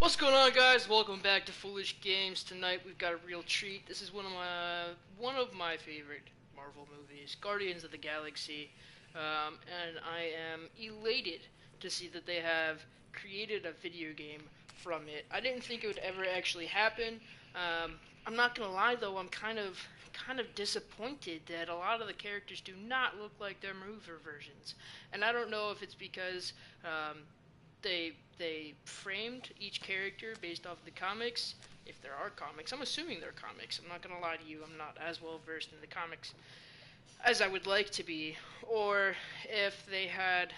What's going on, guys? Welcome back to Foolish Games. Tonight we've got a real treat. This is one of my favorite Marvel movies, Guardians of the Galaxy, and I am elated to see that they have created a video game from it. I didn't think it would ever actually happen. I'm not gonna lie though, I'm kind of disappointed that a lot of the characters do not look like their movie versions, and I don't know if it's because they framed each character based off of the comics. If there are comics, I'm assuming they're comics. I'm not gonna lie to you. I'm not as well versed in the comics as I would like to be, or if they had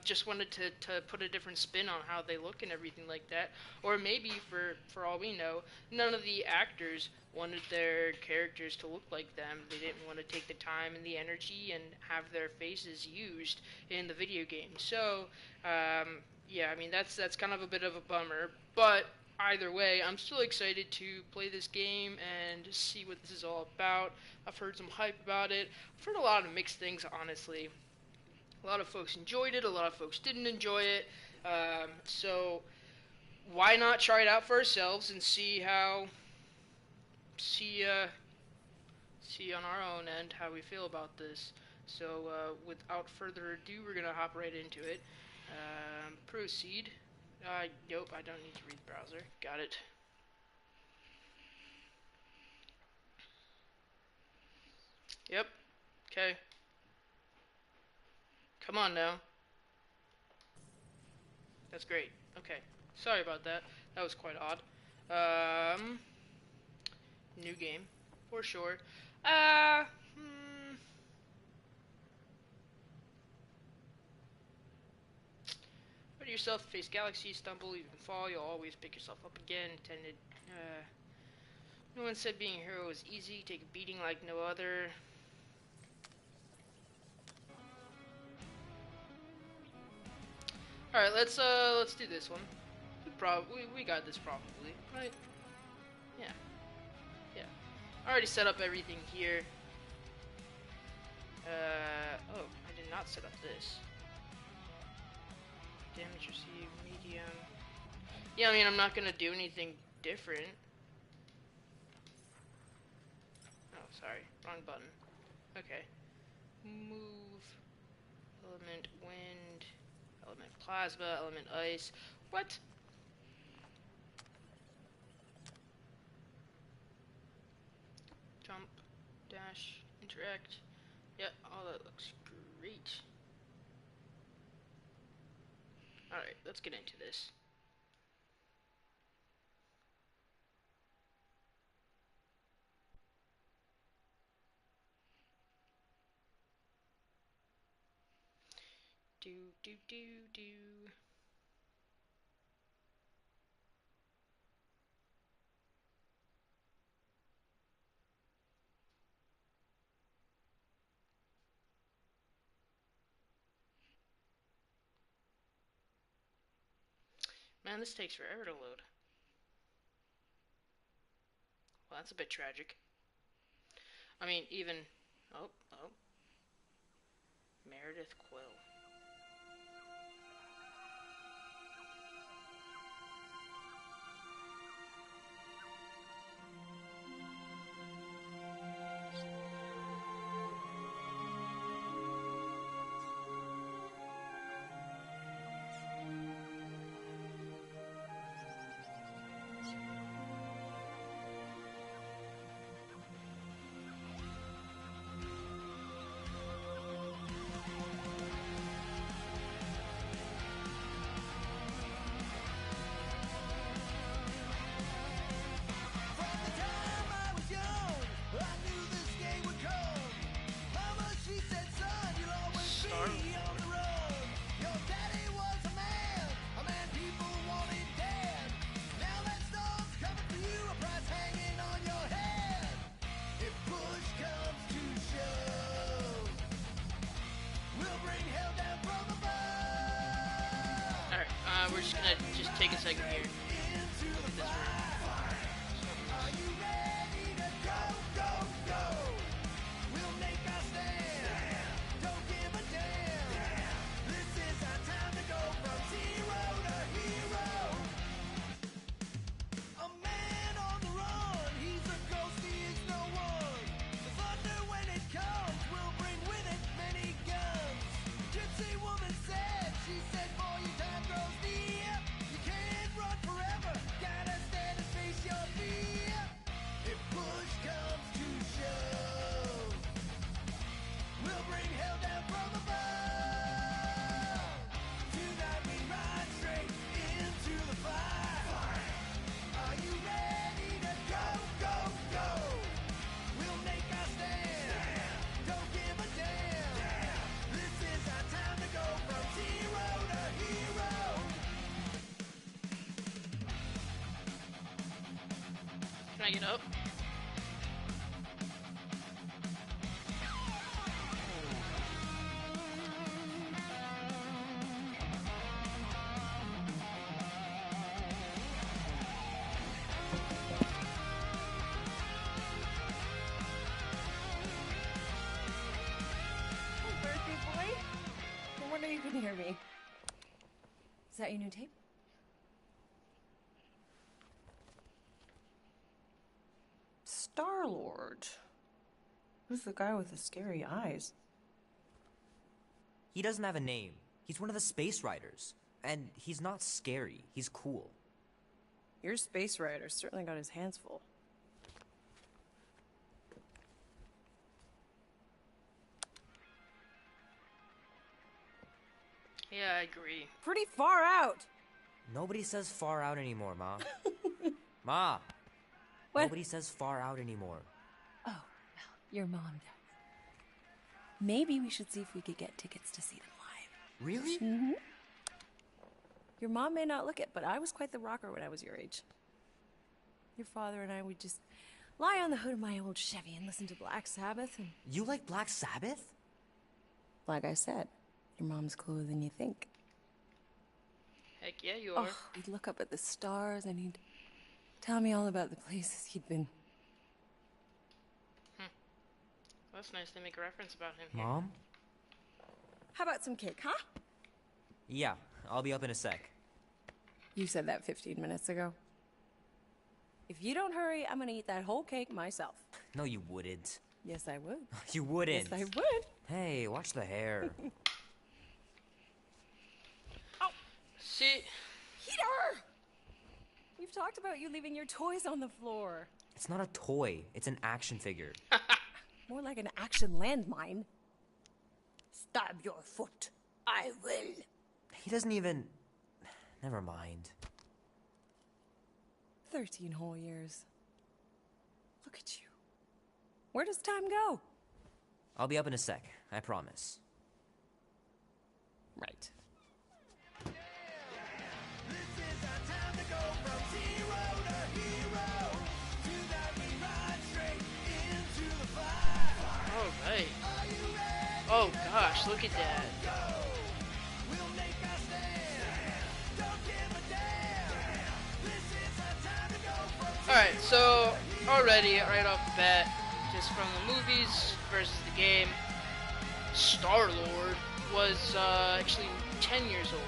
just wanted to put a different spin on how they look and everything like that, or maybe for all we know, none of the actors wanted their characters to look like them. They didn't want to take the time and the energy and have their faces used in the video game. So yeah, I mean that's kind of a bit of a bummer, but either way, I'm still excited to play this game and see what this is all about. I've heard some hype about it. I've heard a lot of mixed things, honestly. A lot of folks enjoyed it, a lot of folks didn't enjoy it. So why not try it out for ourselves and see see on our own end how we feel about this. So without further ado, we're gonna hop right into it. Proceed. Nope, I don't need to read the browser. Got it. Yep. Okay. Come on now. That's great. Okay. Sorry about that. That was quite odd. Um, New game, for sure. Uh, hmm. Ready yourself to face galaxies, stumble, even fall. You'll always pick yourself up again. Intended. No one said being a hero is easy. Take a beating like no other. All right, let's do this one. We got this probably, right? Yeah, yeah. I already set up everything here. Oh, I did not set up this. Damage received, medium. Yeah, I mean, I'm not gonna do anything different. Oh, sorry, wrong button. Okay. Move, element wind, element plasma, element ice. What? Jump, dash, interact. Yeah, all that looks great. Alright, let's get into this. Do, do, do, do. Man, this takes forever to load. Well, that's a bit tragic. I mean, even... Oh. Meredith Quill. Alright, we're just gonna take a second here. Look at this room. I get up? You couldn't hear me. Is that your new tape? Star-Lord. Who's the guy with the scary eyes? He doesn't have a name. He's one of the Space Riders. And he's not scary. He's cool. Your Space Rider certainly got his hands full. Yeah, I agree. Pretty far out. Nobody says far out anymore, Ma. Ma! What? Nobody says far out anymore. Oh, well, your mom does. Maybe we should see if we could get tickets to see them live. Really? Mm-hmm. Your mom may not look it, but I was quite the rocker when I was your age. Your father and I would just lie on the hood of my old Chevy and listen to Black Sabbath and... You like Black Sabbath? Like I said, your mom's cooler than you think. Heck yeah, you are. Oh, he'd look up at the stars and he'd tell me all about the places he'd been. That's nice they make a reference about him here. Mom? How about some cake, huh? Yeah, I'll be up in a sec. You said that 15 minutes ago. If you don't hurry, I'm gonna eat that whole cake myself. No, you wouldn't. Yes, I would. You wouldn't. Yes, I would. Hey, watch the hair. See, Peter! We've talked about you leaving your toys on the floor. It's not a toy. It's an action figure. More like an action landmine. Stab your foot. I will. He doesn't even... Never mind. 13 whole years. Look at you. Where does time go? I'll be up in a sec, I promise. Right. alright. Oh gosh, look at that. Alright, so already, right off the bat, just from the movies versus the game, Star-Lord was actually 10 years old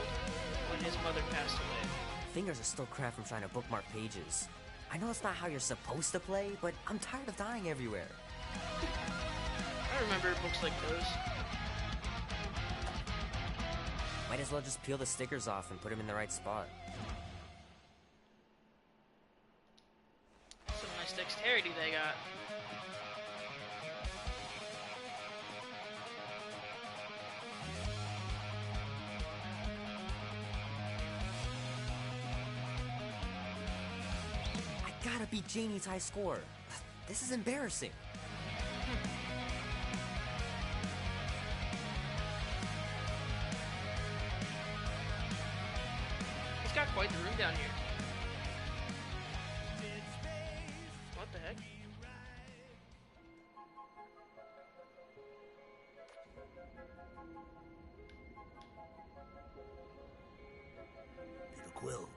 when his mother passed away. Fingers are still cramped from trying to bookmark pages. I know it's not how you're supposed to play, but I'm tired of dying everywhere. I remember books like those. Might as well just peel the stickers off and put them in the right spot. Some nice dexterity they got. I gotta beat Janie's high score. This is embarrassing. He's got quite the room down here. What the heck? Peter Quill.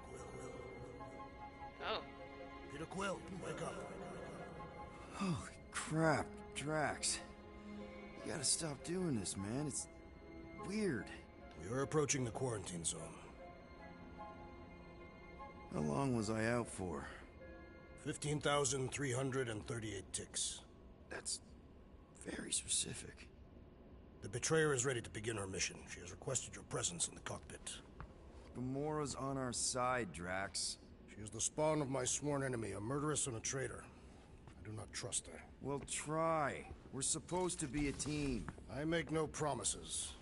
Oh. Peter Quill, wake up. Holy crap, Drax. You gotta stop doing this, man. It's weird. We are approaching the quarantine zone. How long was I out for? 15,338 ticks. That's very specific. The Betrayer is ready to begin her mission. She has requested your presence in the cockpit. Gamora's on our side, Drax. She is the spawn of my sworn enemy, a murderess and a traitor. I do not trust her. Well, try. We're supposed to be a team. I make no promises.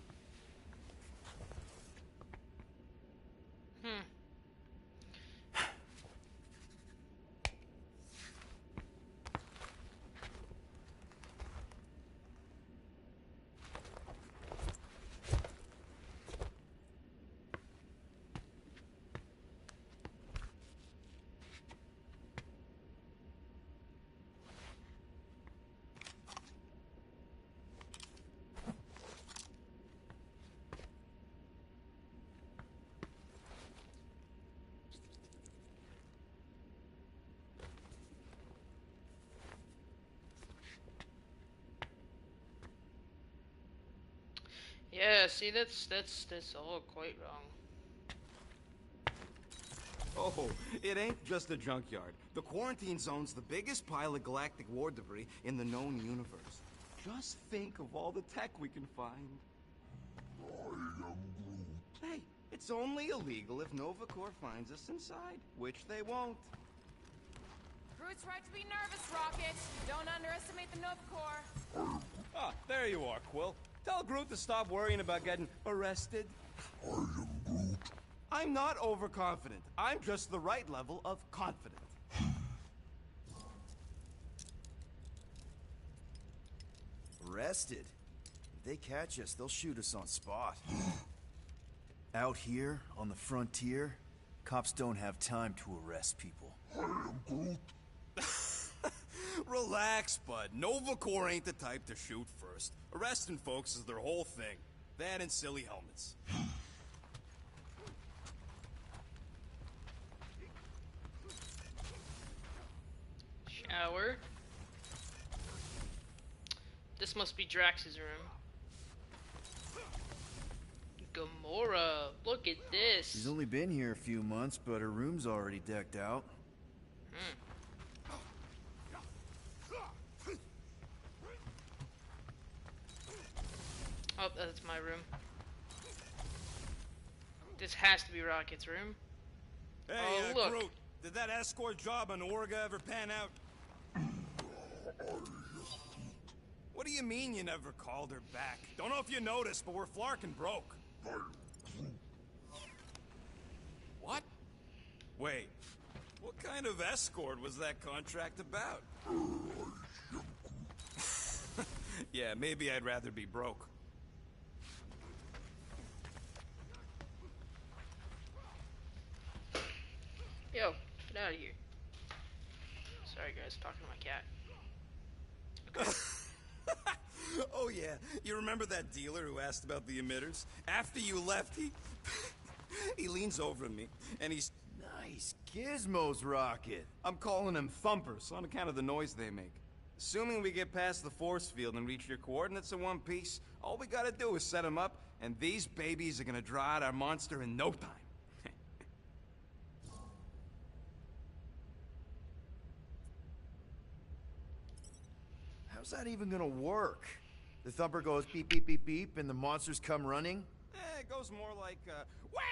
Yeah, see, that's all quite wrong. Oh, it ain't just a junkyard. The quarantine zone's the biggest pile of galactic war debris in the known universe. Just think of all the tech we can find. Hey, it's only illegal if Nova Corps finds us inside, which they won't. Groot's right to be nervous, Rocket. Don't underestimate the Nova Corps. Ah, there you are, Quill. Tell Groot to stop worrying about getting arrested. I am Groot. I'm not overconfident. I'm just the right level of confident. Arrested? If they catch us, they'll shoot us on spot. Out here, on the frontier, cops don't have time to arrest people. I am Groot. Relax, bud. Nova Corps ain't the type to shoot first. Arresting folks is their whole thing. That and silly helmets. Shower. This must be Drax's room. Gamora, look at this. She's only been here a few months, but her room's already decked out. Oh, that's my room. This has to be Rocket's room. Hey, Oh, look. Groot, did that escort job on Orga ever pan out? What do you mean you never called her back? Don't know if you noticed, but we're flarkin' broke. What? Wait, what kind of escort was that contract about? Yeah, maybe I'd rather be broke. Yo, get out of here. Sorry guys, talking to my cat. Oh yeah, you remember that dealer who asked about the emitters? After you left, he leans over to me, and he's... Nice gizmos, Rocket. I'm calling them thumpers on account of the noise they make. Assuming we get past the force field and reach your coordinates in one piece, all we gotta do is set them up, and these babies are gonna draw out our monster in no time. How's that even gonna work? The thumper goes beep, beep, beep, beep, and the monsters come running? It goes more like, wah!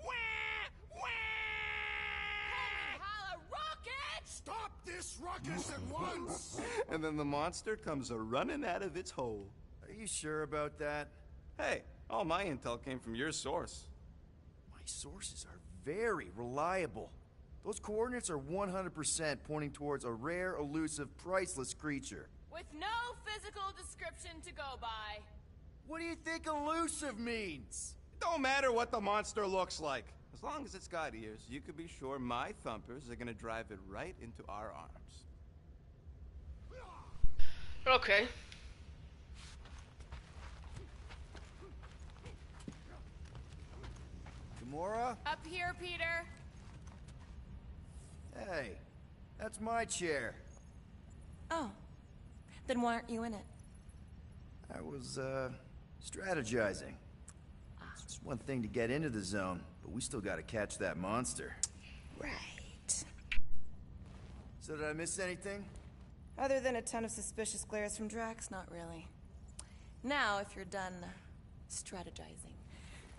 Wah! Wah! Holla, Rocket! Stop this ruckus at once! And then the monster comes a-running out of its hole. Are you sure about that? Hey, all my intel came from your source. My sources are very reliable. Those coordinates are 100% pointing towards a rare, elusive, priceless creature. With no physical description to go by. What do you think elusive means? Don't matter what the monster looks like. As long as it's got ears, you can be sure my thumpers are gonna drive it right into our arms. Okay. Gamora? Up here, Peter. Hey, that's my chair. Oh. Then why aren't you in it? I was, strategizing. It's just one thing to get into the zone, but we still gotta catch that monster. Right. So did I miss anything? Other than a ton of suspicious glares from Drax, not really. Now, if you're done strategizing,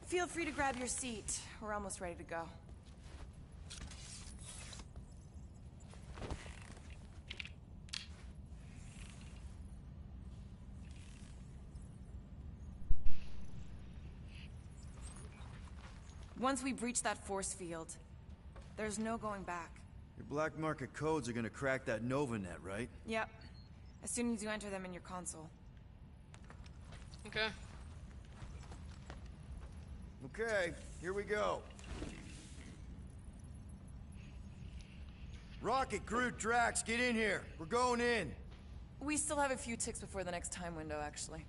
feel free to grab your seat. We're almost ready to go. Once we breach that force field, there's no going back. Your black market codes are gonna crack that Nova-net, right? Yep. As soon as you enter them in your console. Okay. Okay, here we go. Rocket, Groot, Drax, get in here. We're going in. We still have a few ticks before the next time window, actually.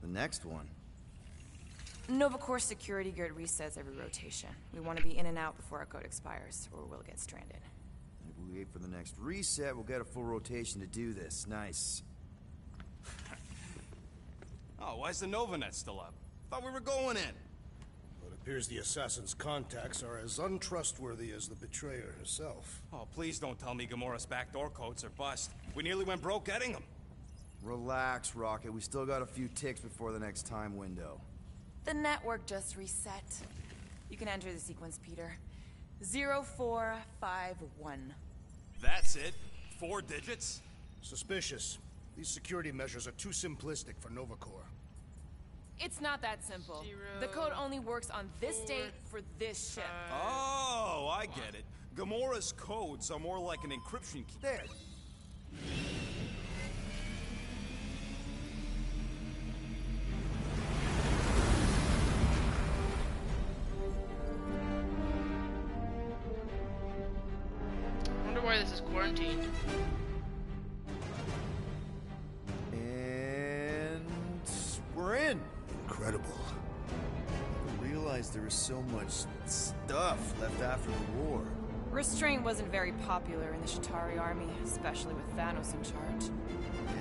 The next one? Nova Corps security grid resets every rotation. We want to be in and out before our code expires, or we'll get stranded. If we wait for the next reset, we'll get a full rotation to do this. Nice. Oh, why's the Nova net still up? Thought we were going in. It appears the assassin's contacts are as untrustworthy as the betrayer herself. Oh, please don't tell me Gamora's backdoor codes are bust. We nearly went broke getting them. Relax, Rocket. We still got a few ticks before the next time window. The network just reset. You can enter the sequence, Peter. 0451. That's it? 4 digits? Suspicious. These security measures are too simplistic for Nova Corps. It's not that simple. 0, The code only works on this 4, date for this ship. Oh, I get it. Gamora's codes are more like an encryption key. There. I wonder why this is quarantined. And we're in. Incredible. I realized there was so much stuff left after the war. Restraint wasn't very popular in the Shatari army, especially with Thanos in charge.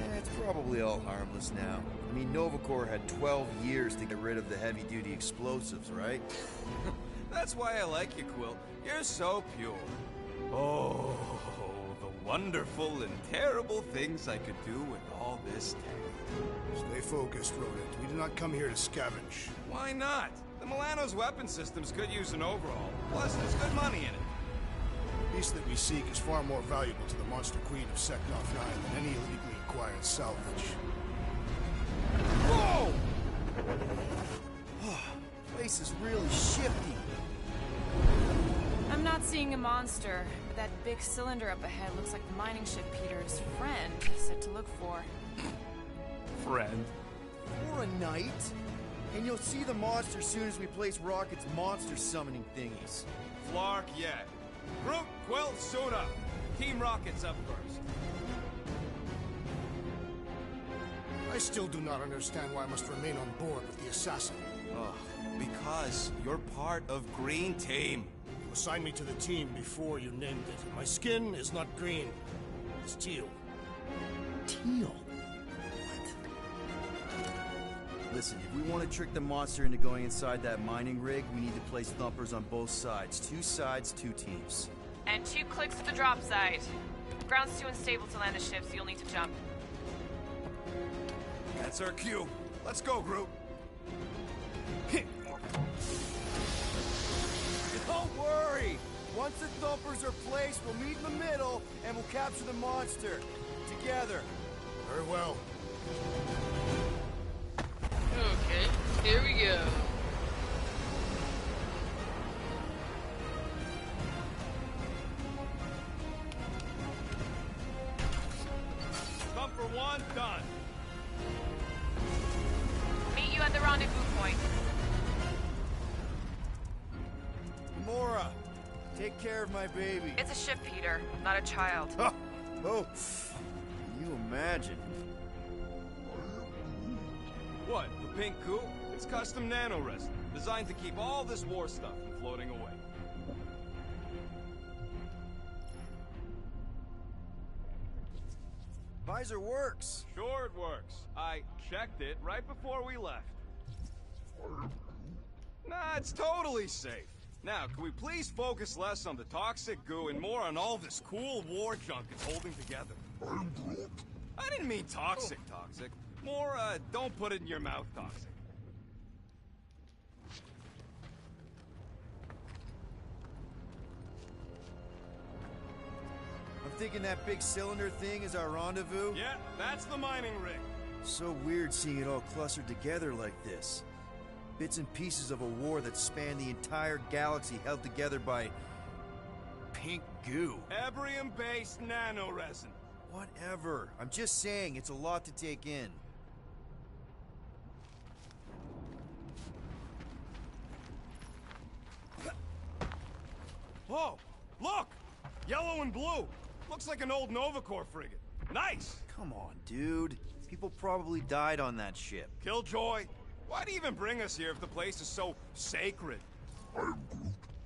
Yeah, it's probably all harmless now. I mean, Nova Corps had 12 years to get rid of the heavy-duty explosives, right? That's why I like you, Quill. You're so pure. Oh, the wonderful and terrible things I could do with all this tech. Stay focused, Rodent. We did not come here to scavenge. Why not? The Milano's weapon systems could use an overhaul. Plus, there's good money in it. The piece that we seek is far more valuable to the Monster Queen of Seknov 9 than any illegally acquired salvage. Whoa! Place is really shifty. I'm not seeing a monster, but that big cylinder up ahead looks like the mining ship Peter's friend said to look for. Friend. For a night? And you'll see the monster soon as we place Rocket's monster summoning thingies. Flark, yeah. Groot, Quill, suit up. Team Rocket's up first. I still do not understand why I must remain on board with the assassin. Because you're part of Green Team. You assigned me to the team before you named it, and my skin is not green. It's teal. Teal? Listen, if we want to trick the monster into going inside that mining rig, we need to place thumpers on both sides. 2 sides, 2 teams. And 2 clicks to the drop site. Ground's too unstable to land the ship, so you'll need to jump. That's our cue. Let's go, Groot. Don't worry! Once the thumpers are placed, we'll meet in the middle, and we'll capture the monster. Together. Very well. Okay, here we go. Thumper 1, done. Meet you at the rendezvous point. Mora, take care of my baby. It's a ship, Peter, not a child. Oh, can you imagine? What, the pink coupe? It's custom nano-resin, designed to keep all this war stuff from floating away. Visor works. Sure it works. I checked it right before we left. Nah, it's totally safe. Now, can we please focus less on the toxic goo and more on all this cool war junk it's holding together? I didn't mean toxic. More, don't put it in your mouth toxic. I'm thinking that big cylinder thing is our rendezvous. Yeah, that's the mining rig. So weird seeing it all clustered together like this. Bits and pieces of a war that spanned the entire galaxy held together by pink goo. Ebrium-based nanoresin. Whatever. I'm just saying, it's a lot to take in. Whoa! Look! Yellow and blue! Looks like an old Nova Corps frigate. Nice! Come on, dude. People probably died on that ship. Killjoy, why do you even bring us here if the place is so sacred?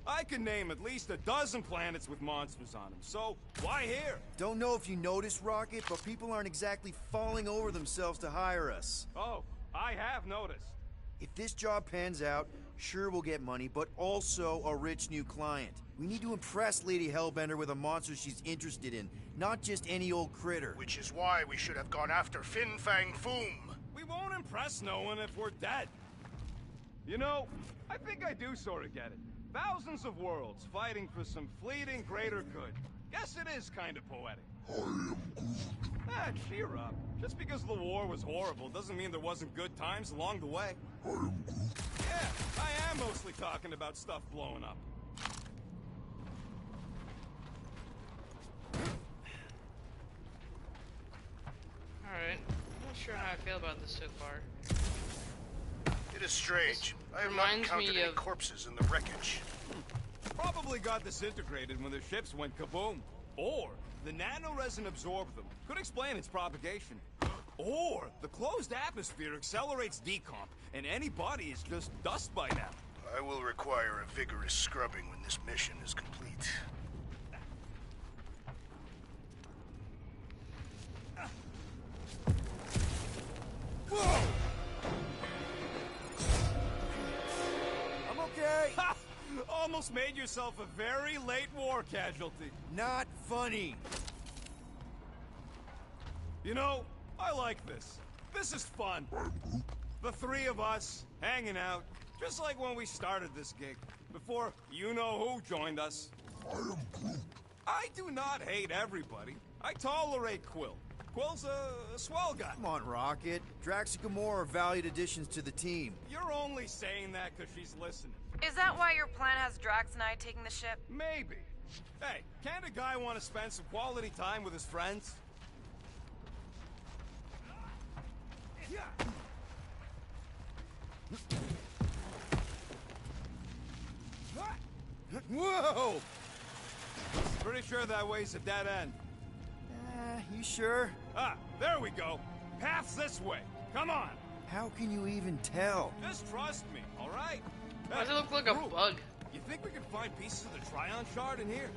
I can name at least a dozen planets with monsters on them, so why here? Don't know if you noticed, Rocket, but people aren't exactly falling over themselves to hire us. Oh, I have noticed. If this job pans out, sure we'll get money, but also a rich new client. We need to impress Lady Hellbender with a monster she's interested in, not just any old critter. Which is why we should have gone after Fin Fang Foom. We won't impress no one if we're dead. You know, I think I do sort of get it. Thousands of worlds fighting for some fleeting greater good. Guess it is kind of poetic. I am Groot. Ah, cheer up. Just because the war was horrible doesn't mean there wasn't good times along the way. I am Groot. Yeah, I am mostly talking about stuff blowing up. Alright. I'm not sure how I feel about this so far. It is strange. I have not reminds encountered me any of- corpses in the wreckage. Probably got disintegrated when the ships went kaboom. Or the nanoresin absorbed them. Could explain its propagation. Or the closed atmosphere accelerates decomp, and any body is just dust by now. I will require a vigorous scrubbing when this mission is complete. Whoa! I'm okay. Ha! Almost made yourself a very late war casualty. Not funny. You know, I like this. This is fun. The three of us, hanging out, just like when we started this gig, before you-know-who joined us. I am Groot. I do not hate everybody. I tolerate Quill. Quill's a swell guy. Come on, Rocket. Drax and Gamora are valued additions to the team. You're only saying that because she's listening. Is that why your plan has Drax and I taking the ship? Maybe. Hey, can't a guy want to spend some quality time with his friends? Whoa! Pretty sure that way's a dead end. You sure? Ah, there we go. Path's this way. Come on. How can you even tell? Just trust me, all right? Why does it look like a Groot, bug? You think we can find pieces of the Tryon Shard in here?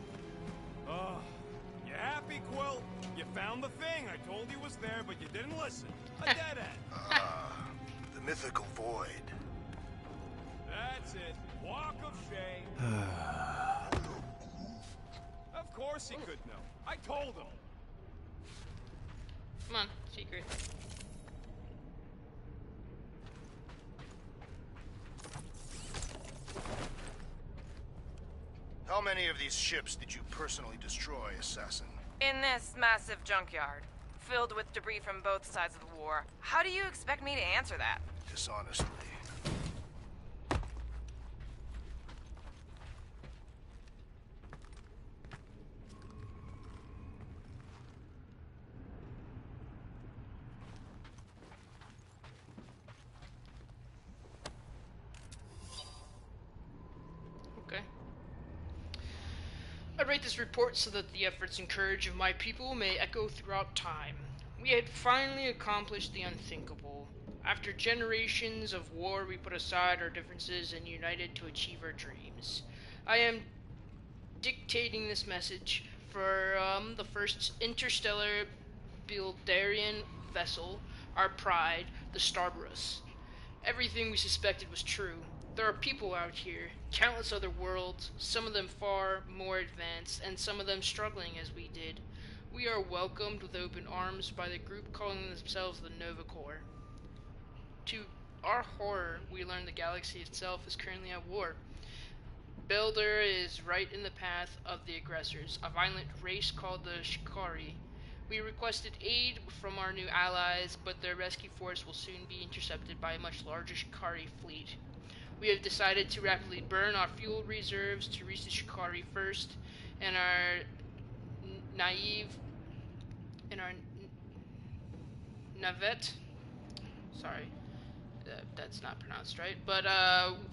You happy, Quill? You found the thing I told you was there, but you didn't listen. A dead end. The mythical void. That's it. Walk of shame. Of course he could know. I told him. Come on, secret. How many of these ships did you personally destroy, Assassin? In this massive junkyard, filled with debris from both sides of the war. How do you expect me to answer that? Dishonestly. Okay. I write this report so that the efforts and courage of my people may echo throughout time. We had finally accomplished the unthinkable. After generations of war, we put aside our differences and united to achieve our dreams. I am dictating this message for the first interstellar Bildarian vessel, our pride, the Starburus. Everything we suspected was true. There are people out here, countless other worlds, some of them far more advanced, and some of them struggling as we did. We are welcomed with open arms by the group calling themselves the Nova Corps. To our horror, we learn the galaxy itself is currently at war. Builder is right in the path of the aggressors, a violent race called the Shikari. We requested aid from our new allies, but their rescue force will soon be intercepted by a much larger Shikari fleet. We have decided to rapidly burn our fuel reserves to reach the Shikari first, and our navette. Sorry, that's not pronounced right. But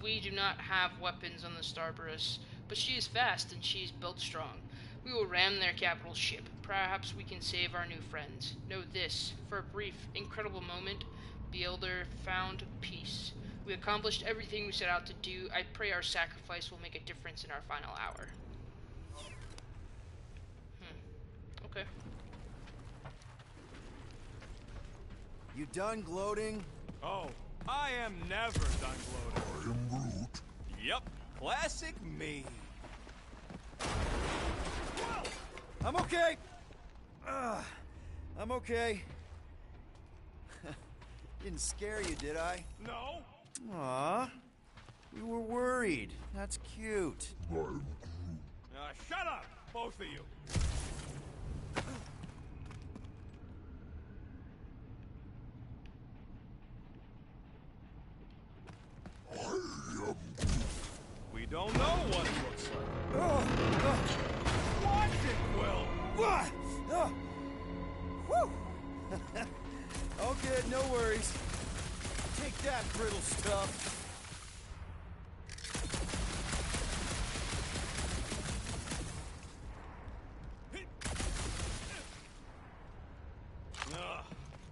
we do not have weapons on the Starburus, but she is fast and she is built strong. We will ram their capital ship. Perhaps we can save our new friends. Know this: for a brief, incredible moment, Beelder found peace. We accomplished everything we set out to do. I pray our sacrifice will make a difference in our final hour. Okay. You done gloating? Oh, I am never done gloating. I am Groot. Yep, classic me. Whoa! I'm okay. I'm okay. Didn't scare you, did I? No. Aw. You were worried. That's cute. Shut up, both of you. We don't know what it looks like. Watch it, Will! Whew. All good, no worries. Take that, brittle stuff.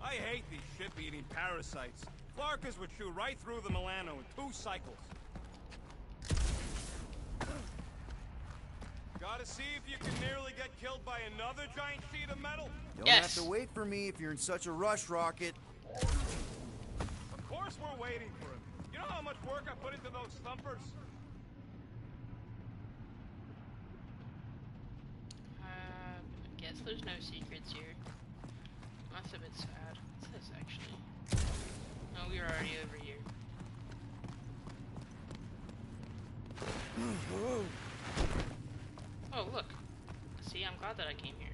I hate these ship-eating parasites. Flarkers would chew right through the Milano in 2 cycles. Gotta see if you can nearly get killed by another giant sheet of metal? Don't have to wait for me if you're in such a rush, Rocket. Of course we're waiting for him. You know how much work I put into those thumpers? I guess there's no secrets here. That's a bit sad. What's this, actually? Oh, we were already over here. Oh, look. See, I'm glad that I came here.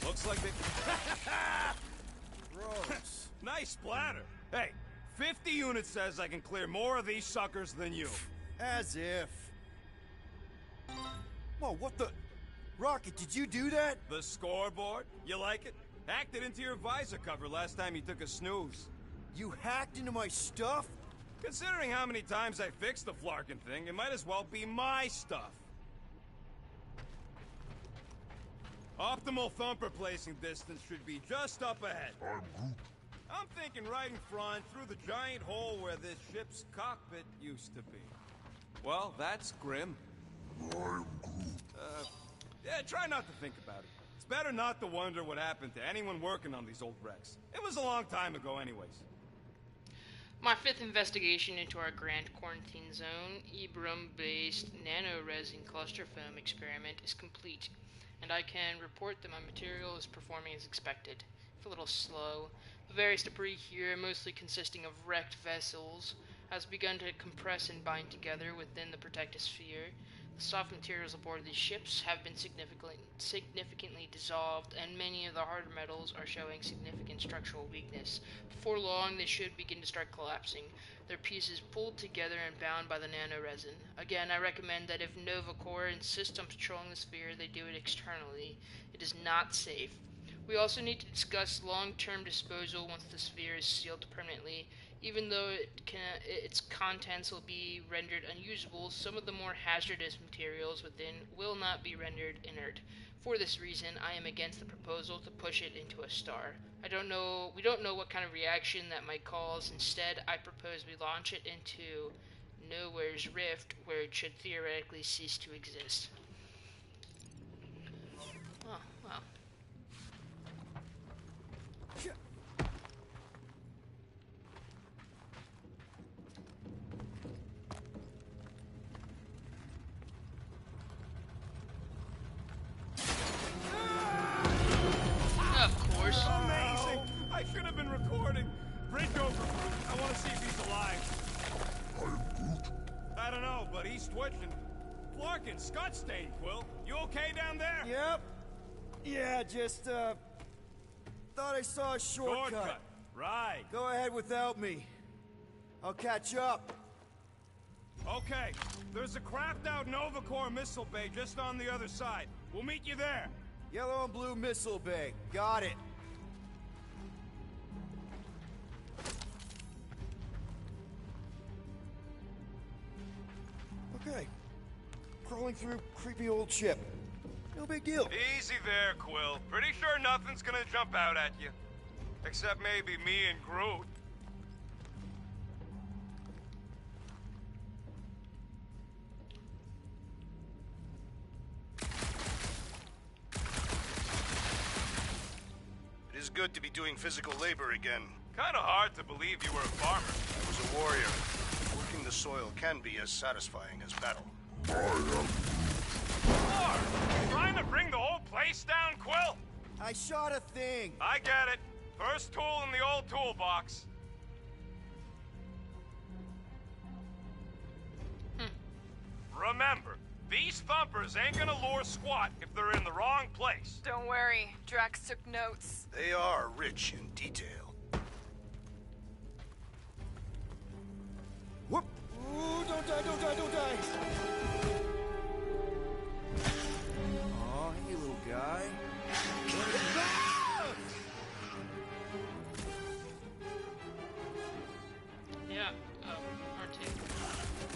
Looks like they... Gross. Nice splatter. Hey, 50 units says I can clear more of these suckers than you. As if. Whoa, what the... Rocket, did you do that? The scoreboard? You like it? Hacked it into your visor cover last time you took a snooze. You hacked into my stuff? Considering how many times I fixed the Flarkin thing, it might as well be my stuff. Optimal thumper placing distance should be just up ahead. I'm thinking right in front, through the giant hole where this ship's cockpit used to be. Well, that's grim. Yeah, try not to think about it. It's better not to wonder what happened to anyone working on these old wrecks. It was a long time ago anyways. My 5th investigation into our Grand Quarantine Zone, Ibram-based nanoresin cluster foam experiment is complete, and I can report that my material is performing as expected. It's a little slow. The various debris here, mostly consisting of wrecked vessels, has begun to compress and bind together within the protective sphere. The soft materials aboard these ships have been significantly dissolved, and many of the harder metals are showing significant structural weakness. Before long, they should begin to start collapsing, their pieces pulled together and bound by the nanoresin. Again, I recommend that if Nova Corps insists on patrolling the sphere, they do it externally. It is not safe. We also need to discuss long-term disposal once the sphere is sealed permanently. Even though its contents will be rendered unusable, some of the more hazardous materials within will not be rendered inert. For this reason, I am against the proposal to push it into a star. We don't know what kind of reaction that might cause. Instead, I propose we launch it into Nowhere's Rift, where it should theoretically cease to exist. Oh, well. Amazing! I should have been recording. Bridge over, Groot. I want to see if he's alive. I don't know, but he's twitching. Flarkin, Scott Stain, Quill. You okay down there? Yep. Yeah, just, thought I saw a shortcut. Right. Go ahead without me. I'll catch up. Okay. There's a craft-out Nova Corps missile bay just on the other side. We'll meet you there. Yellow and blue missile bay. Got it. Okay. Crawling through creepy old ship. No big deal. Easy there, Quill. Pretty sure nothing's gonna jump out at you. Except maybe me and Groot. It is good to be doing physical labor again. Kinda hard to believe you were a farmer. I was a warrior. Working the soil can be as satisfying as battle. War! Trying to bring the whole place down, Quill? I shot a thing! I get it. First tool in the old toolbox. Remember, these thumpers ain't gonna lure squat if they're in the wrong place. Don't worry, Drax took notes. They are rich in detail. Whoop! Ooh, don't die, don't die, don't die! Aw, hey, little guy. Yeah, R2.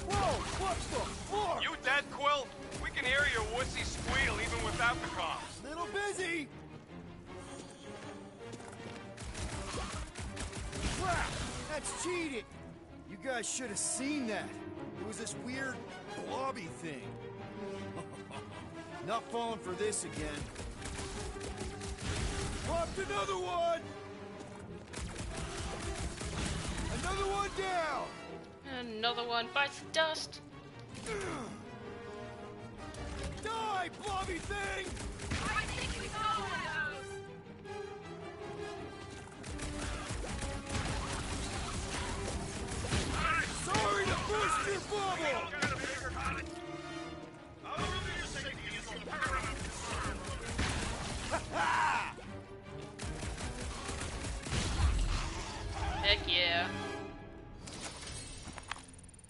Whoa! Watch the floor! You dead, Quill? We can hear your wussy squeal even without the comms. Little busy! Crap! That's cheating! You guys should have seen that. It was this weird, blobby thing. Not falling for this again. Dropped another one! Another one down! Another one bites the dust. Die, blobby thing! I think we saw one of those. Sorry to burst your bubble! Heck yeah.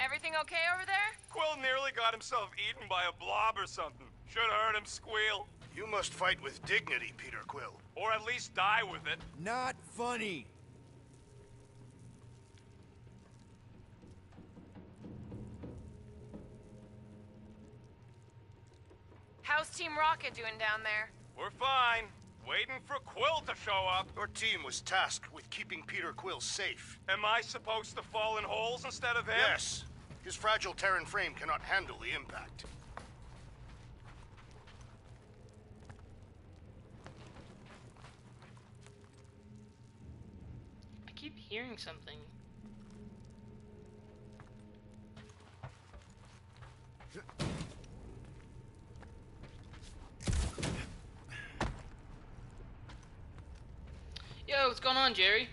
Everything okay over there? Quill nearly got himself eaten by a blob or something. Should've heard him squeal. You must fight with dignity, Peter Quill. Or at least die with it. Not funny. How's Team Rocket doing down there? We're fine. Waiting for Quill to show up. Your team was tasked with keeping Peter Quill safe. Am I supposed to fall in holes instead of him? Yes. His fragile Terran frame cannot handle the impact. I keep hearing something. Yo, what's going on, Jerry?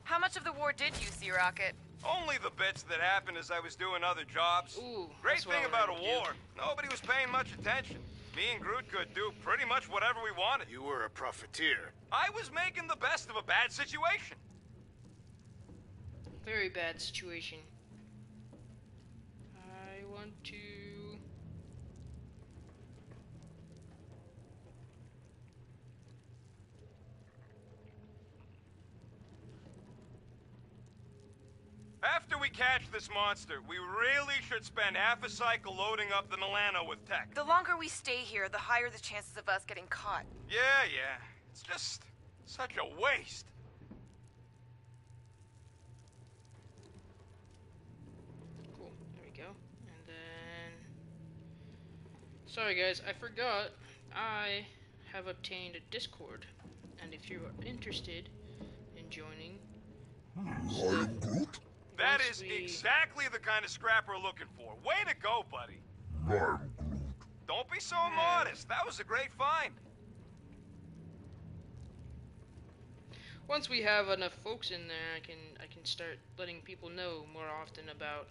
How much of the war did you see, Rocket? Only the bits that happened as I was doing other jobs. Ooh, Great that's what thing I about a wanted to do. war, nobody was paying much attention. Me and Groot could do pretty much whatever we wanted. You were a profiteer. I was making the best of a bad situation. Very bad situation. I want to... After we catch this monster, we really should spend half a cycle loading up the Milano with tech. The longer we stay here, the higher the chances of us getting caught. Yeah. It's just such a waste. Cool, there we go. And then... Sorry guys, I forgot. I have obtained a Discord. And if you are interested in joining... That Once is we- exactly the kind of scrap we're looking for. Way to go, buddy. Don't be so modest. That was a great find. Once we have enough folks in there, I can start letting people know more often about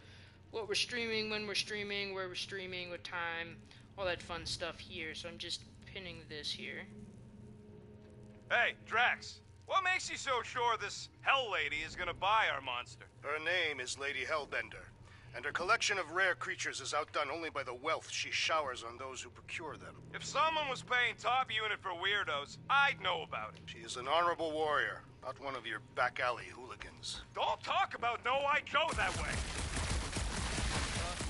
what we're streaming, when we're streaming, where we're streaming, what time, all that fun stuff here. So I'm just pinning this here. Hey, Drax. What makes you so sure this Hell Lady is gonna buy our monster? Her name is Lady Hellbender, and her collection of rare creatures is outdone only by the wealth she showers on those who procure them. If someone was paying top unit for weirdos, I'd know about it. She is an honorable warrior, not one of your back alley hooligans. Don't talk about No-Eye Joe that way.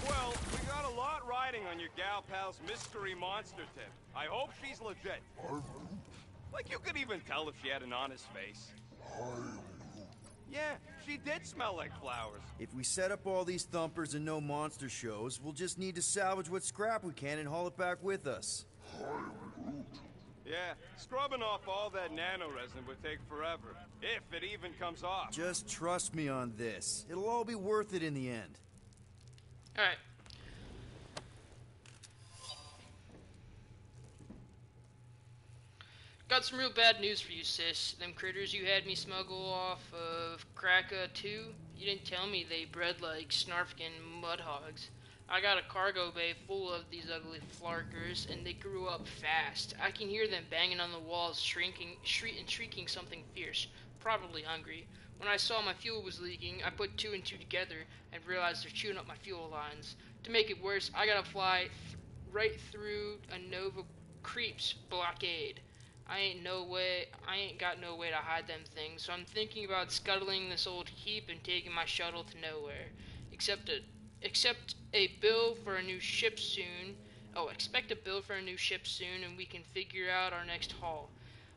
Well, we got a lot riding on your gal pal's mystery monster tip. I hope she's legit. Like you could even tell if she had an honest face. Yeah, she did smell like flowers. If we set up all these thumpers and no monster shows, we'll just need to salvage what scrap we can and haul it back with us. Yeah, scrubbing off all that nanoresin would take forever, if it even comes off. Just trust me on this. It'll all be worth it in the end. Alright. Got some real bad news for you, sis. Them critters you had me smuggle off of Kraka 2, you didn't tell me they bred like Snarfkin mudhogs. I got a cargo bay full of these ugly flarkers, and they grew up fast. I can hear them banging on the walls, shrieking something fierce, probably hungry. When I saw my fuel was leaking, I put 2 and 2 together and realized they're chewing up my fuel lines. To make it worse, I gotta fly right through a Nova Creeps blockade. I ain't got no way to hide them things, so I'm thinking about scuttling this old heap and taking my shuttle to nowhere. Expect a bill for a new ship soon. Oh, expect a bill for a new ship soon, and we can figure out our next haul.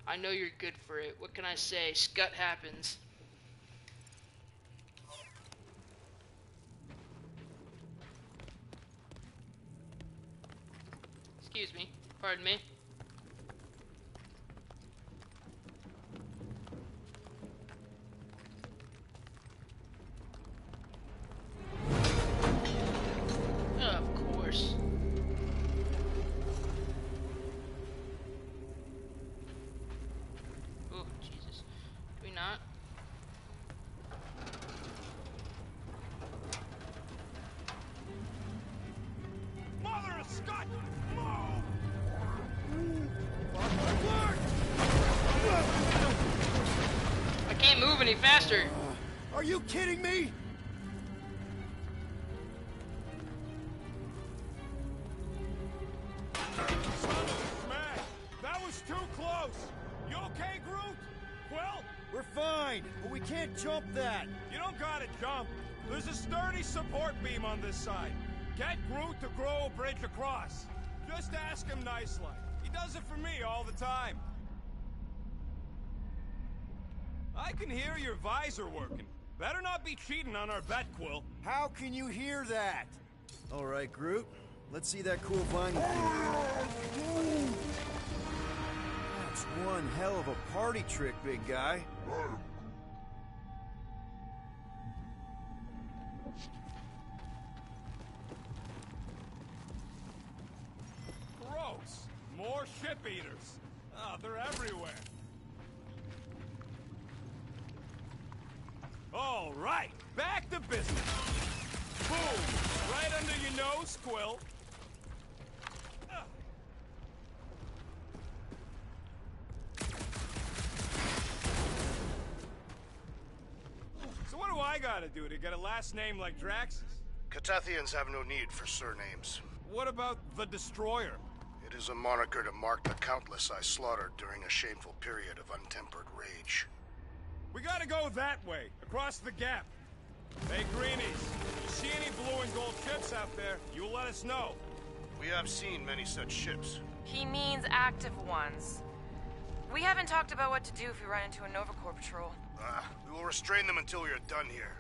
I know you're good for it. What can I say? Scut happens. Excuse me. Pardon me. Of course. Oh, Jesus. Do we not? Mother of Scott! I can't move any faster. Are you kidding me? Smash! That was too close! You okay, Groot? Quill? We're fine, but we can't jump that. You don't gotta jump. There's a sturdy support beam on this side. Get Groot to grow a bridge across. Just ask him nicely. He does it for me all the time. I can hear your visor working. Better not be cheating on our bet, Quill. How can you hear that? All right, Groot. Let's see that cool vinyl thing. That's one hell of a party trick, big guy. Gross. More ship eaters. Oh, they're everywhere. All right, back to business. Boom! Right under your nose, Quill. So what do I gotta do to get a last name like Drax's? Catathians have no need for surnames. What about the Destroyer? It is a moniker to mark the countless I slaughtered during a shameful period of untempered rage. We gotta go that way, across the gap. Hey, Greenies, you see any blue and gold ships out there, you let us know. We have seen many such ships. He means active ones. We haven't talked about what to do if we run into a Nova Corps patrol. We will restrain them until we are done here.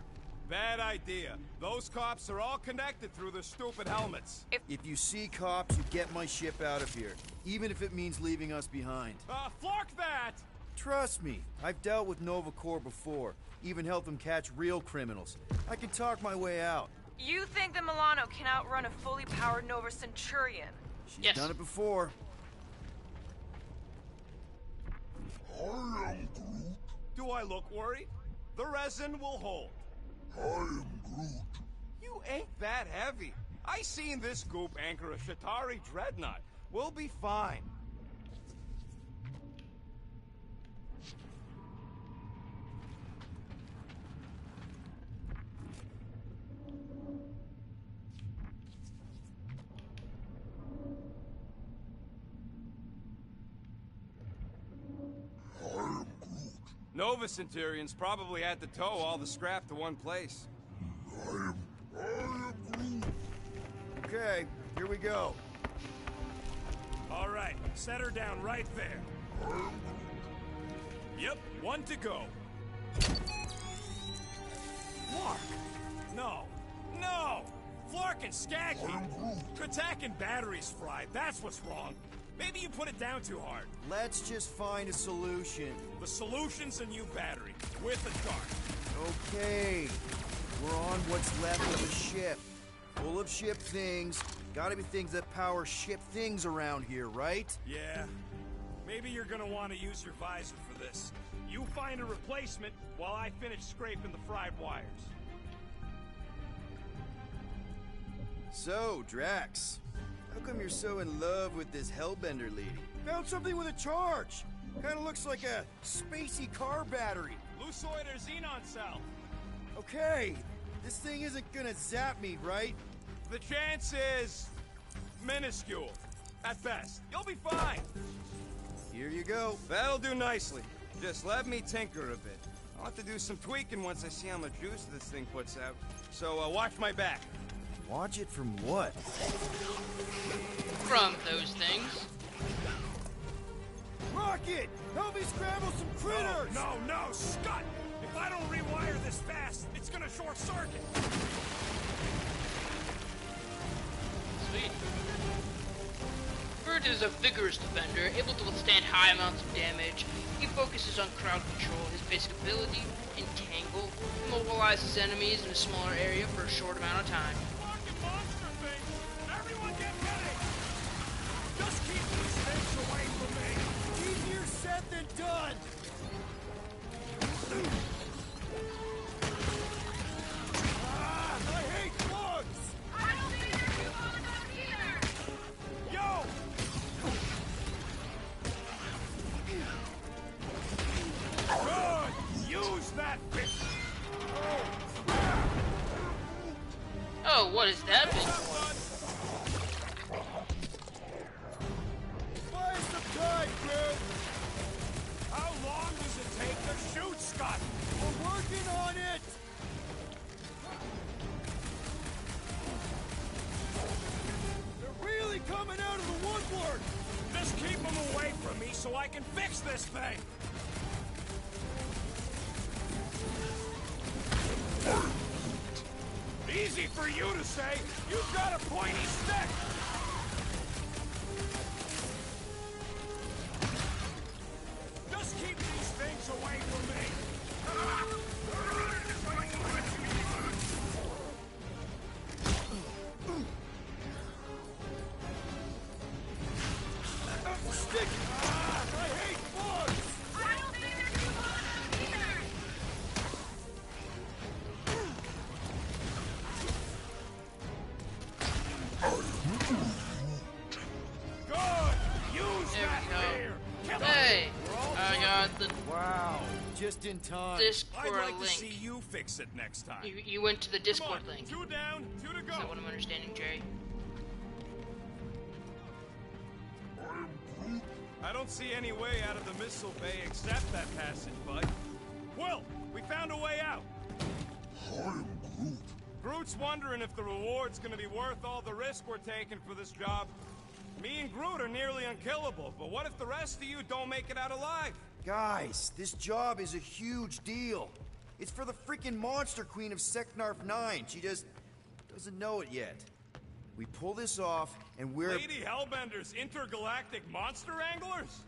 Bad idea. Those cops are all connected through their stupid helmets. If you see cops, you get my ship out of here, even if it means leaving us behind. Flark that! Trust me, I've dealt with Nova Corps before, even helped them catch real criminals. I can talk my way out. You think the Milano can outrun a fully powered Nova Centurion? She's Yes. done it before. Do I look worried? The resin will hold. You ain't that heavy. I seen this goop anchor a Shatari dreadnought. We'll be fine. Nova Centurions probably had to tow all the scrap to one place. Okay, here we go. All right, set her down right there. 1 to go. Flark! No. No! Flark and Skaggy! Kratak and batteries fried, that's what's wrong. Maybe you put it down too hard. Let's just find a solution. The solution's a new battery, with a dart. Okay. We're on what's left of the ship. Full of ship things. Gotta be things that power ship things around here, right? Yeah. Maybe you're gonna want to use your visor for this. You find a replacement while I finish scraping the fried wires. So, Drax, how come you're so in love with this Hellbender lady? Found something with a charge! Kinda looks like a spacey car battery. Lusoid or xenon cell? Okay, this thing isn't gonna zap me, right? The chance is minuscule, at best. You'll be fine. Here you go. That'll do nicely. Just let me tinker a bit. I'll have to do some tweaking once I see how much juice this thing puts out. So, watch my back. Watch it from what? From those things. Rocket! Help me scramble some critters! No, Scott! If I don't rewire this fast, it's gonna short circuit. Sweet. Groot is a vigorous defender, able to withstand high amounts of damage. He focuses on crowd control. His basic ability, Entangle, immobilizes enemies in a smaller area for a short amount of time. Fucking monster things! Everyone get ready! Just keep these things away from me! Easier said than done! I hate bugs! I don't think you're too long enough either! Yo! Good! Use that bit! Oh, what is that bit? Buy some time, Groot! How long does it take to shoot, Scott? We're working on it! They're really coming out of the woodwork! Just keep them away from me so I can fix this thing! Easy for you to say! You've got a pointy stick! Just keep these things away from me! Stick! I hate bugs! I don't think you're too long enough either! Good! Use There that we go. fear! Kill 'em! Hey! I got the Wow, just in time. disc I'd for a like to link. see you fix it next time. You went to the Come Discord on, link. 2 down, 2 to go. Is that what I'm understanding, Jerry? I don't see any way out of the missile bay except that passage, bud. Quill, we found a way out. Groot's wondering if the reward's gonna be worth all the risk we're taking for this job. Me and Groot are nearly unkillable, but what if the rest of you don't make it out alive? Guys, this job is a huge deal. It's for the freaking Monster Queen of Seknarf 9. She just doesn't know it yet. We pull this off, and we're... Lady Hellbender's intergalactic monster anglers?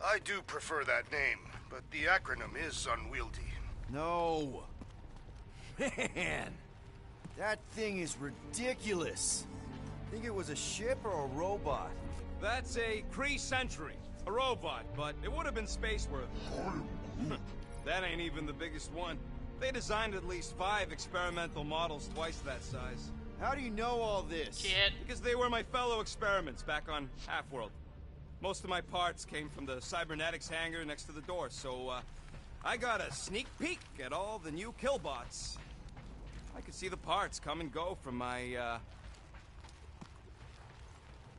I do prefer that name, but the acronym is unwieldy. No. Man, that thing is ridiculous. Think it was a ship or a robot? That's a Kree Sentry. A robot, but it would have been space-worthy. That ain't even the biggest one. They designed at least 5 experimental models twice that size. How do you know all this? Kid. Because they were my fellow experiments back on Half-World. Most of my parts came from the cybernetics hangar next to the door, so, I got a sneak peek at all the new killbots. I could see the parts come and go from my,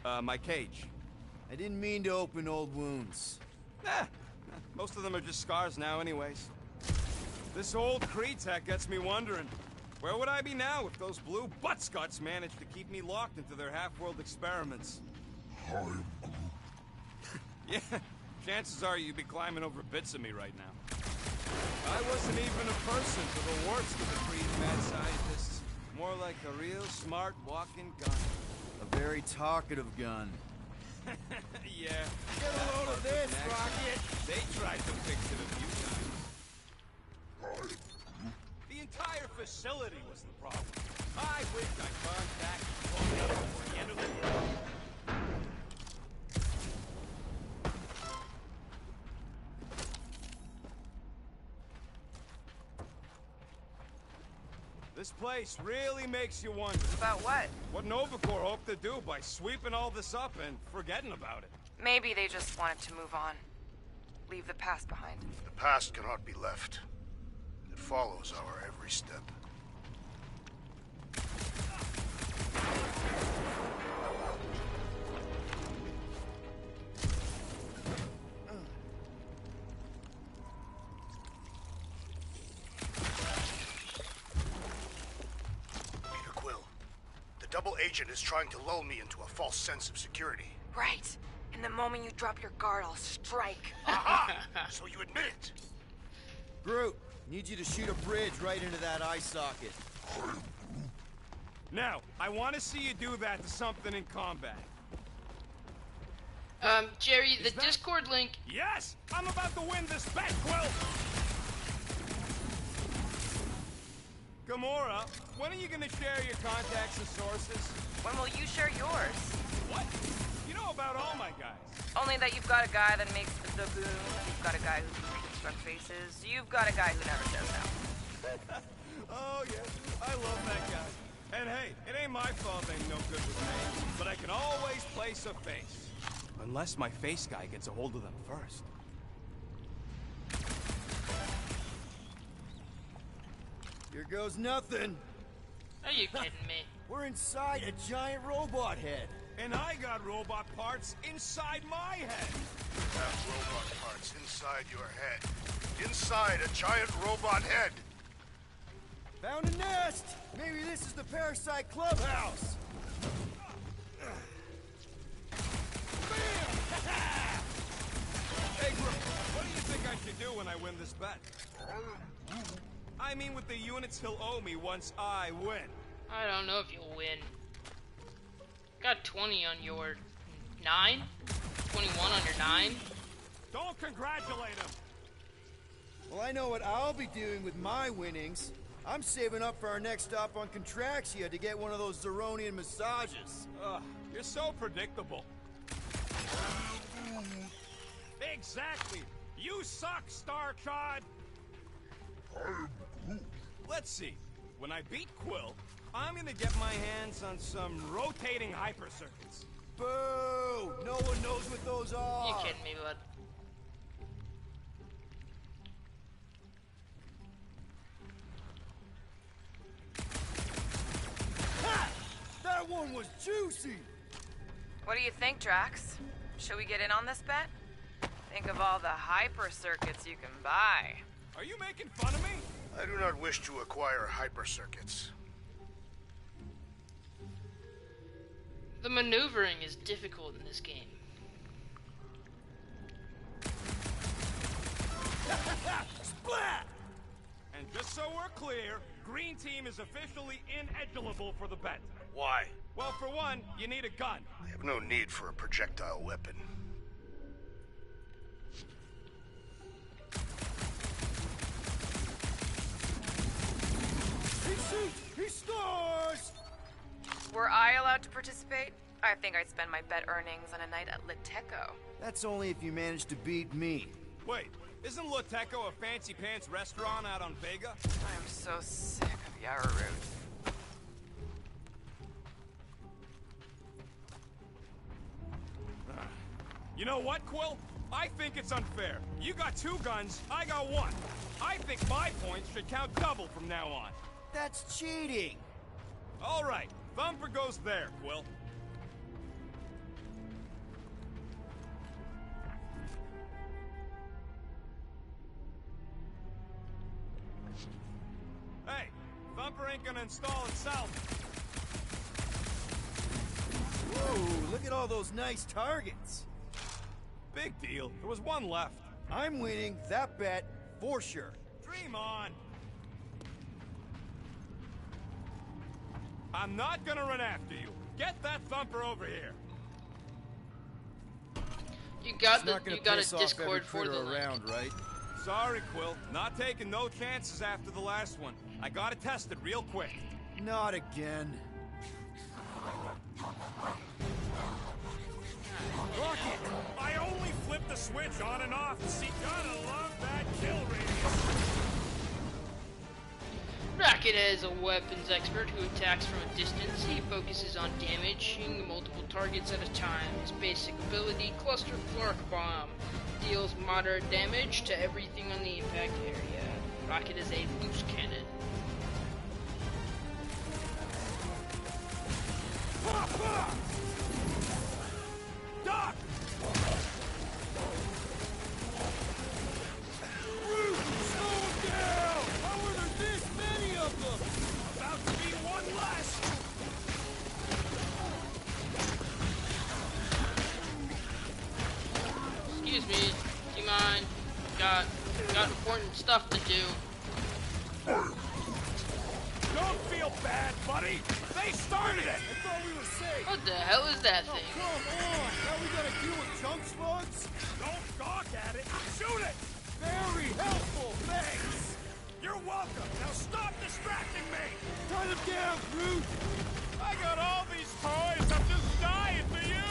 my cage. I didn't mean to open old wounds. Most of them are just scars now anyways. This old Kree tech gets me wondering, where would I be now if those blue buttscots managed to keep me locked into their half-world experiments? Yeah, chances are you'd be climbing over bits of me right now. I wasn't even a person for the worst of the Creed mad scientists. More like a real smart walking gun. A very talkative gun. Yeah. Get a load of this, Rocket! They tried to fix it a few times. The entire facility was the problem. I wish I'd gone back long enough before the end of the world. This place really makes you wonder. About what? What Nova Corps hoped to do by sweeping all this up and forgetting about it. Maybe they just wanted to move on. Leave the past behind. The past cannot be left. It follows our every step. Peter Quill, the double agent is trying to lull me into a false sense of security. Right. And the moment you drop your guard, I'll strike. Aha! So you admit it? Groot, need you to shoot a bridge right into that eye socket. Now, I want to see you do that to something in combat. Jerry, the Discord link. Yes! I'm about to win this bet, Quill! Gamora, when are you gonna share your contacts and sources? When will you share yours? What? You know about all my guys. Only that you've got a guy that makes the boom, you've got a guy who can construct faces, you've got a guy who never says no. Oh, yeah. I love that guy. And hey, it ain't my fault they ain't no good with names, but I can always place a face. Unless my face guy gets a hold of them first. Here goes nothing. Are you kidding me? We're inside a giant robot head. And I got robot parts inside my head. You have robot parts inside your head. Inside a giant robot head. Found a nest! Maybe this is the Parasite Clubhouse! Hey, Groot, what do you think I should do when I win this bet? I mean with the units he'll owe me once I win. I don't know if you'll win. Got 20 on your 9? 21 on your 9? Don't congratulate him! Well, I know what I'll be doing with my winnings. I'm saving up for our next stop on Contraxia to get one of those Zeronian massages. Ugh, you're so predictable. Exactly! You suck, Starchod! Let's see. When I beat Quill, I'm gonna get my hands on some rotating hyper circuits. Boo! No one knows what those are! You kidding me, bud? Ha! That one was juicy! What do you think, Drax? Should we get in on this bet? Think of all the hyper circuits you can buy. Are you making fun of me? I do not wish to acquire hyper circuits. The maneuvering is difficult in this game. Splat! And just so we're clear, Green Team is officially ineligible for the bet. Why? Well, for one, you need a gun. I have no need for a projectile weapon. He shoots! He scores! Were I allowed to participate? I think I'd spend my bet earnings on a night at Liteco. That's only if you manage to beat me. Wait, isn't Liteco a fancy pants restaurant out on Vega? I'm so sick of Yarroot. You know what, Quill? I think it's unfair. You got 2 guns, I got 1. I think my points should count double from now on. That's cheating! All right, Thumper goes there, Quill. Hey, Thumper ain't gonna install itself. Whoa, look at all those nice targets. Big deal. There was 1 left. I'm winning that bet for sure. Dream on! I'm not gonna run after you. Get that thumper over here. You got It's not gonna you got piss a off Discord every for the critter link. around, right? Sorry, Quill. Not taking no chances after the last one. I gotta test it real quick. Not again. Rocket! I only flipped the switch on and off to see. Gotta love that kill radius. Rocket is a weapons expert who attacks from a distance. He focuses on damaging multiple targets at a time. His basic ability, Cluster Flark Bomb, deals moderate damage to everything on the impact area. Rocket is a loose cannon. Doc! Slow down! How are there this many of them? About to be one less! Excuse me, do you mind? Got important stuff to do. Don't feel bad, buddy! They started it! I thought we were safe! What the hell is that thing? Come on! Now we gotta deal with chunk slugs? Don't gawk at it! Shoot it! Very helpful, thanks! You're welcome! Now stop distracting me! Cut him down, Groot! I got all these toys! I'm just dying for you!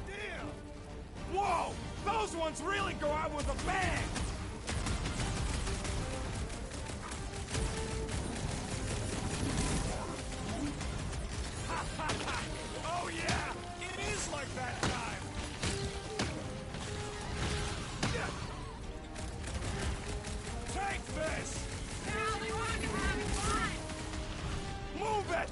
Damn! Whoa! Those ones really go out with a bang! Oh yeah! It is like that time! Take this! Move it!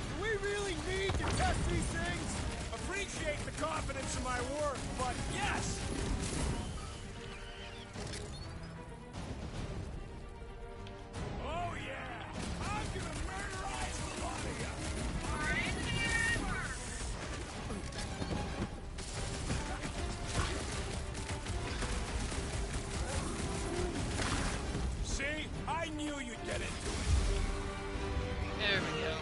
Do we really need to test these things? Appreciate the confidence in my work, but yes! Oh yeah! I'm gonna murderize the lot of you! See? I knew you'd get into it. There we go.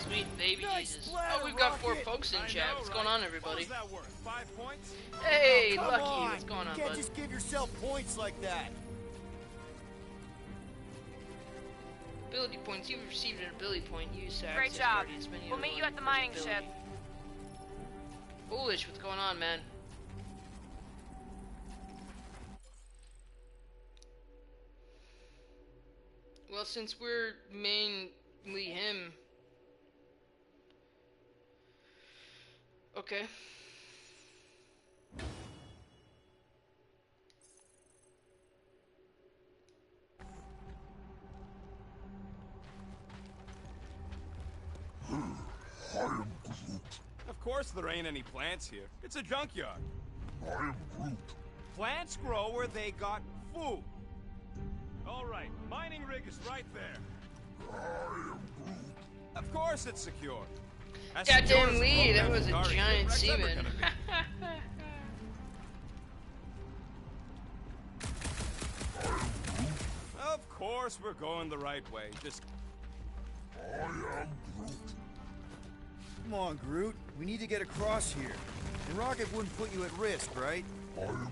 Sweet baby Nice Jesus. splatter, Oh, we've got 4 Rocket. folks in I chat. know, What's right? going on, What everybody? was that worth? 5 points? Hey, Come Lucky. on. What's going on, You can't bud? just give yourself points like that. Ability points. You've received an ability point. Use Sax. Great as job. Guardian's menu We'll to meet you unlock at the first mining ability. ship. Foolish. What's going on, man? Well, since we're mainly him. Okay. Of course there ain't any plants here. It's a junkyard. I am Groot. Plants grow where they got food. All right, mining rig is right there. I am Groot. Of course it's secure. As Goddamn secure as Lee, that Logan's was a Atari giant shipwreck's ever seaman. gonna be. Of course we're going the right way. Just I am Groot. Come on, Groot. We need to get across here. And Rocket wouldn't put you at risk, right? I am Groot.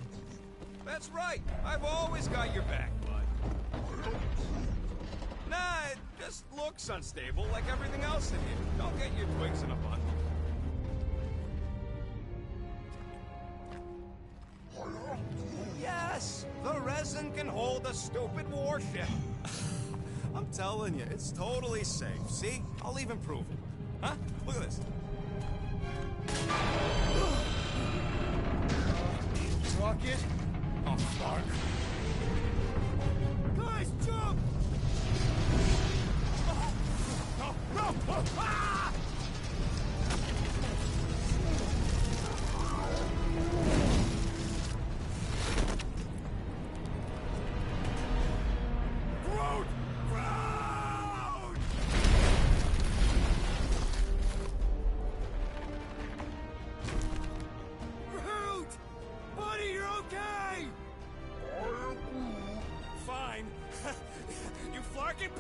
that's right. I've always got your back, bud. Nah, it just looks unstable like everything else in here. Don't get your twigs in a bundle. I am Groot. Yes, the resin can hold a stupid warship. I'm telling you, it's totally safe. See? I'll even prove it. Huh? Look at this. Rocket? Oh, fuck. Guys, jump! No, no! Ah! Groot! Groot!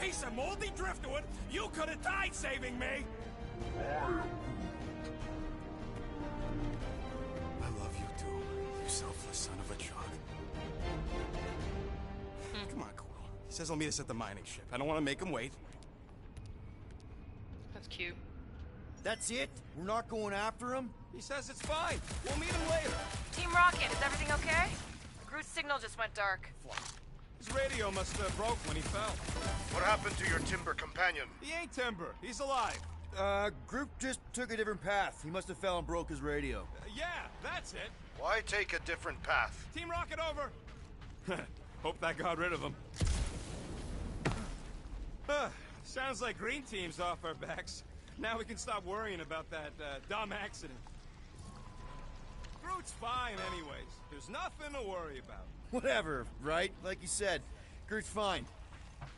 piece of moldy driftwood, you could have died saving me! I love you too, you selfless son of a chug. Come on, Quill. He says he'll meet us at the mining ship. I don't want to make him wait. That's cute. That's it? We're not going after him? He says it's fine. We'll meet him later. Team Rocket, is everything okay? Groot's signal just went dark. His radio must have broke when he fell. What happened to your Timber companion? He ain't Timber. He's alive. Groot just took a different path. He must have fell and broke his radio. Yeah, that's it. Why take a different path? Team Rocket over. Hope that got rid of him. Sounds like Green Team's off our backs. Now we can stop worrying about that dumb accident. Groot's fine anyways. There's nothing to worry about. Whatever, right? Like you said, Groot's fine.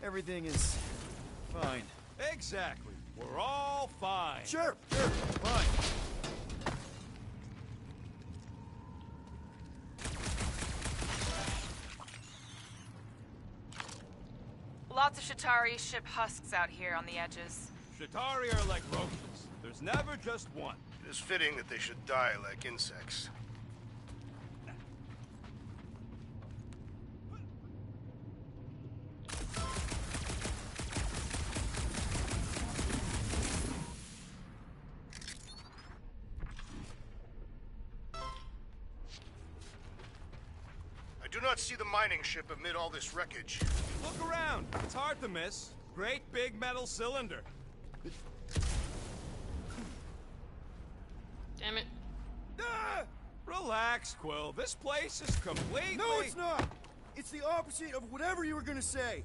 Everything is fine. Exactly. We're all fine. Sure, fine. Lots of Shatari ship husks out here on the edges. Shatari are like roaches. There's never just one. It is fitting that they should die like insects. I do not see the mining ship amid all this wreckage. Look around. It's hard to miss. Great big metal cylinder. Damn it. Ah! Relax, Quill. This place is completely... No, it's not! It's the opposite of whatever you were gonna say.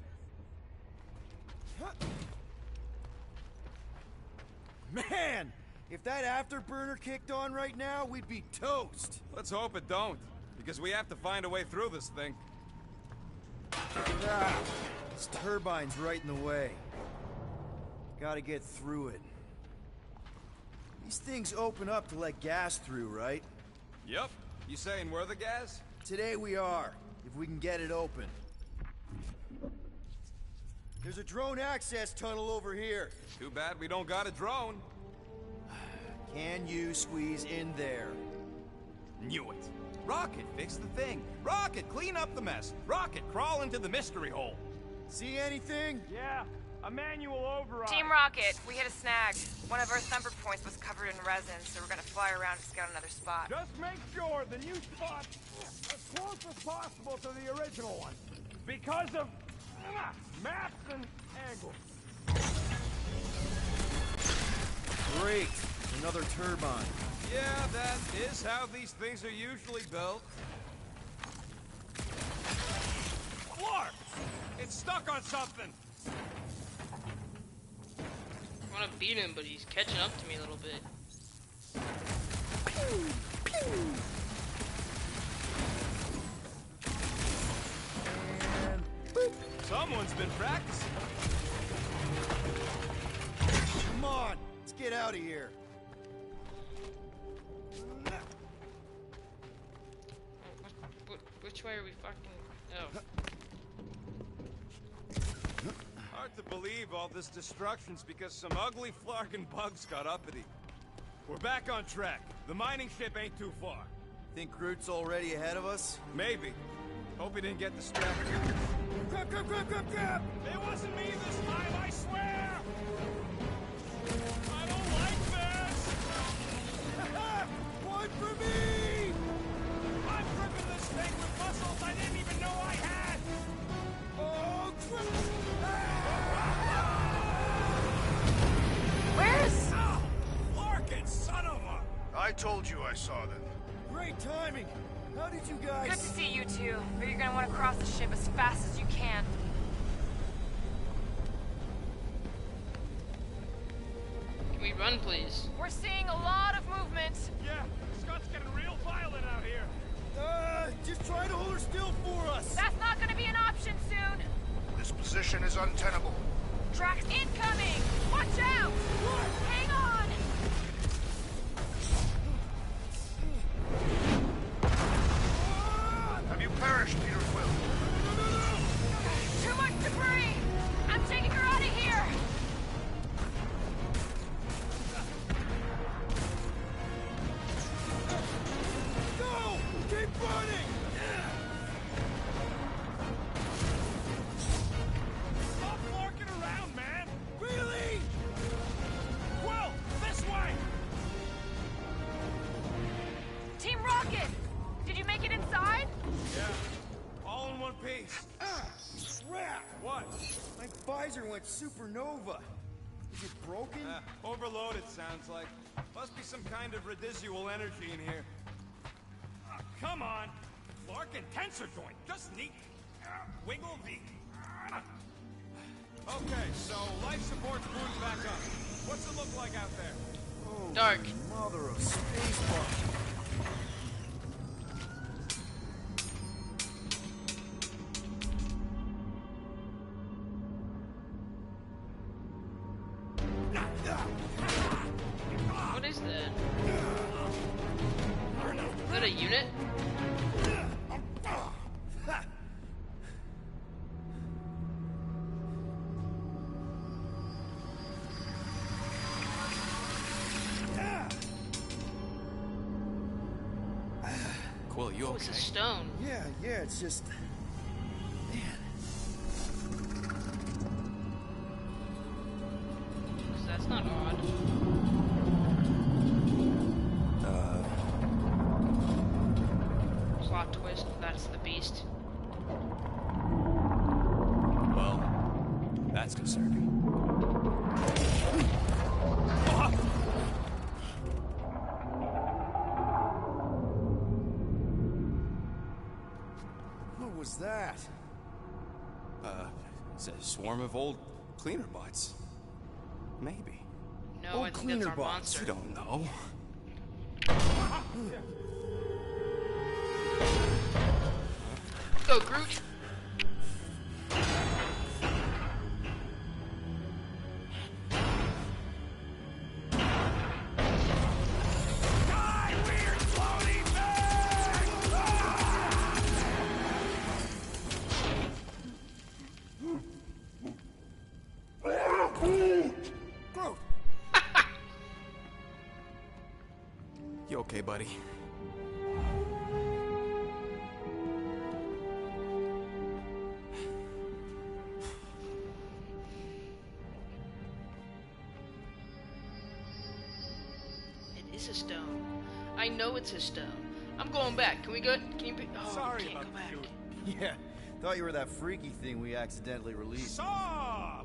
Man! If that afterburner kicked on right now, we'd be toast. Let's hope it don't, because we have to find a way through this thing. Ah, this turbine's right in the way. Gotta get through it. These things open up to let gas through, right? Yep. You saying we're the gas? Today we are, if we can get it open. There's a drone access tunnel over here. Too bad we don't got a drone. Can you squeeze in there? Knew it. Rocket, fix the thing. Rocket, clean up the mess. Rocket, crawl into the mystery hole. See anything? Yeah, a manual override. Team Rocket, we hit a snag. One of our thumper points was covered in resin, so we're gonna fly around to scout another spot. Just make sure the new spot's as close as possible to the original one. Because of maps and angles. Great. Another turbine. Yeah, that is how these things are usually built. Clark! It's stuck on something! I want to beat him, but he's catching up to me a little bit. Someone's been practicing. Come on, let's get out of here. Which way are we fucking... Oh. Hard to believe all this destruction's because some ugly flarkin' bugs got uppity. We're back on track. The mining ship ain't too far. Think Groot's already ahead of us? Maybe. Hope he didn't get distracted. Grab, grab, grab, grab, grab! It wasn't me this time, I swear! I don't like this! One for me! I'm gripping this thing with muscles I didn't even know I had! Oh, crap! Where's... Oh, Larkin, son of a... I told you I saw them. Great timing! How did you guys... Good to see you two, but you're gonna want to cross the ship as fast as you can. Can we run, please? We're seeing a lot of movement. Yeah, Scott's getting real violent out here. Just try to hold her still for us! That's not gonna be an option soon. This position is untenable. Drax incoming! Watch out! Hang on! Have you perished, Peter Quill? Too much debris! I'm taking her out visor went supernova. Is it broken? Overloaded, sounds like. Must be some kind of residual energy in here. Come on! Clark and tensor joint, just neat. Wiggle the... Okay, so life support's booted back up. What's it look like out there? Oh, Dark. Mother of spacebar. What is that? Is that a unit? Quill, you Oh, it's a stone. Yeah, it's just... Man. 'Cause that's not odd. Plot twist, that's the beast. Well, that's concerning. What was that? It's a swarm of old cleaner bots. Maybe. No, Old I think that's cleaner our bots. You monster. don't know. Go, Groot! Groot! You okay, buddy? It is a stone. I know it's a stone. I'm going back. Can we go? Can you be? Oh, Sorry we can't about go back. the shoot. Yeah, thought you were that freaky thing we accidentally released.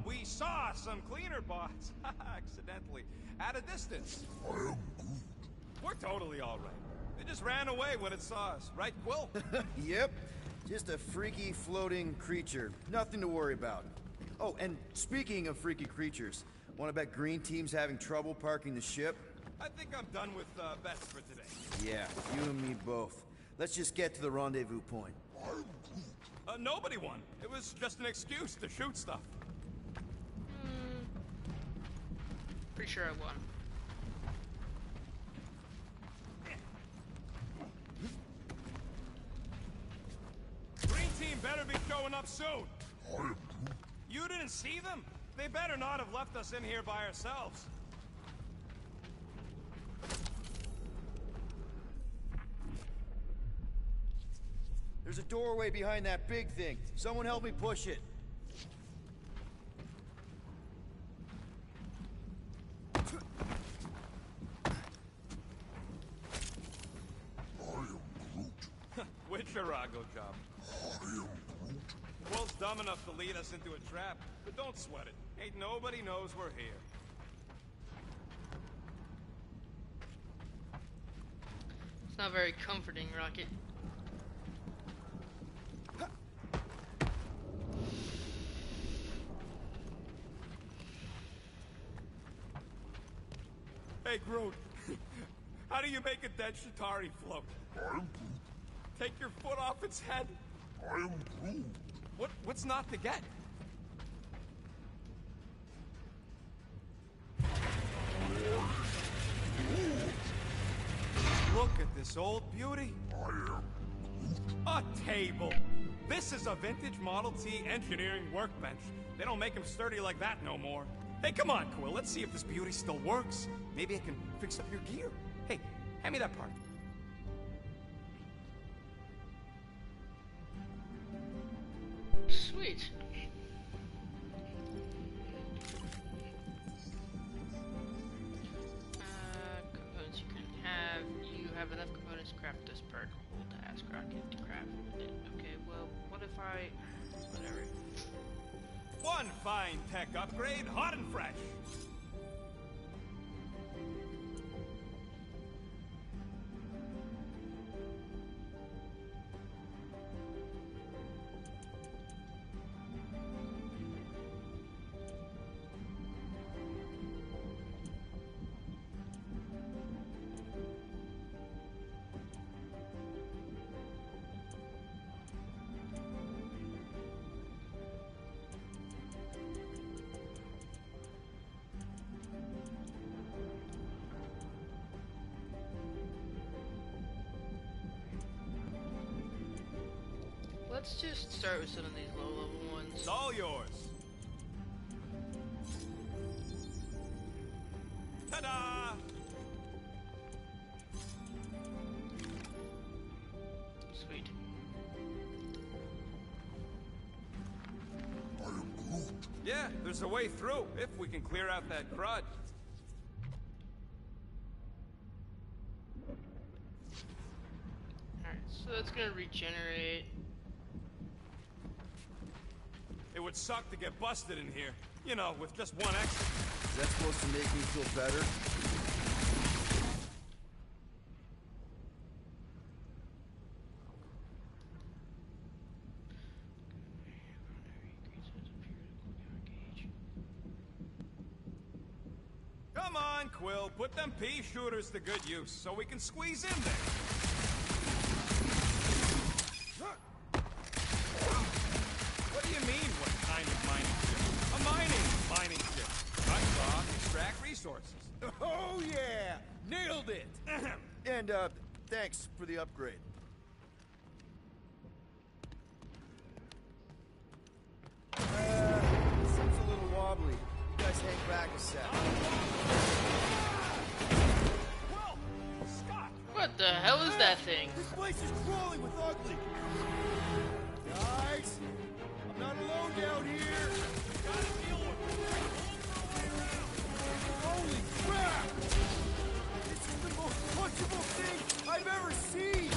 We saw some cleaner bots. Accidentally. At a distance. We're totally alright. They just ran away when it saw us. Right, Quill? Yep, just a freaky floating creature. Nothing to worry about. Oh, and speaking of freaky creatures, wanna bet Green Team's having trouble parking the ship? I think I'm done with bets for today. Yeah, you and me both. Let's just get to the rendezvous point. Nobody won. It was just an excuse to shoot stuff. Pretty sure I won. Green Team better be showing up soon. You didn't see them? They better not have left us in here by ourselves. There's a doorway behind that big thing. Someone help me push it. Witcherago job. Quill's dumb enough to lead us into a trap, but don't sweat it. Ain't nobody knows we're here. It's not very comforting, Rocket. Hey, Groot. How do you make a dead Chitauri float? Take your foot off its head. What's not to get? Look at this old beauty. A table. This is a vintage Model T engineering workbench. They don't make them sturdy like that no more. Hey, come on, Quill. Let's see if this beauty still works. Maybe I can fix up your gear. Hey, hand me that part. Sweet. Components you can have. You have enough components to craft this perk. Hold to ask Rocket to craft it. Okay, well, what if I... whatever. One fine tech upgrade, hot and fresh. Let's just start with some of these low-level ones. It's all yours. Ta-da! Sweet. I am Groot. Yeah, there's a way through, if we can clear out that crud. Alright, so that's gonna regenerate. It would suck to get busted in here. You know, with just one extra. Is that supposed to make me feel better? Come on, Quill, put them pea shooters to good use so we can squeeze in there. What do you mean, what kind of mining ship? A mining ship. Cut rock, extract resources. Oh yeah! Nailed it! And, thanks for the upgrade. Seems a little wobbly. You guys hang back a sec. Well, Scott! What the hell is that thing? This place is crawling with ugly. Guys, I'm not alone down here. Gotta deal with it. Holy crap! This is the most punchable thing I've ever seen.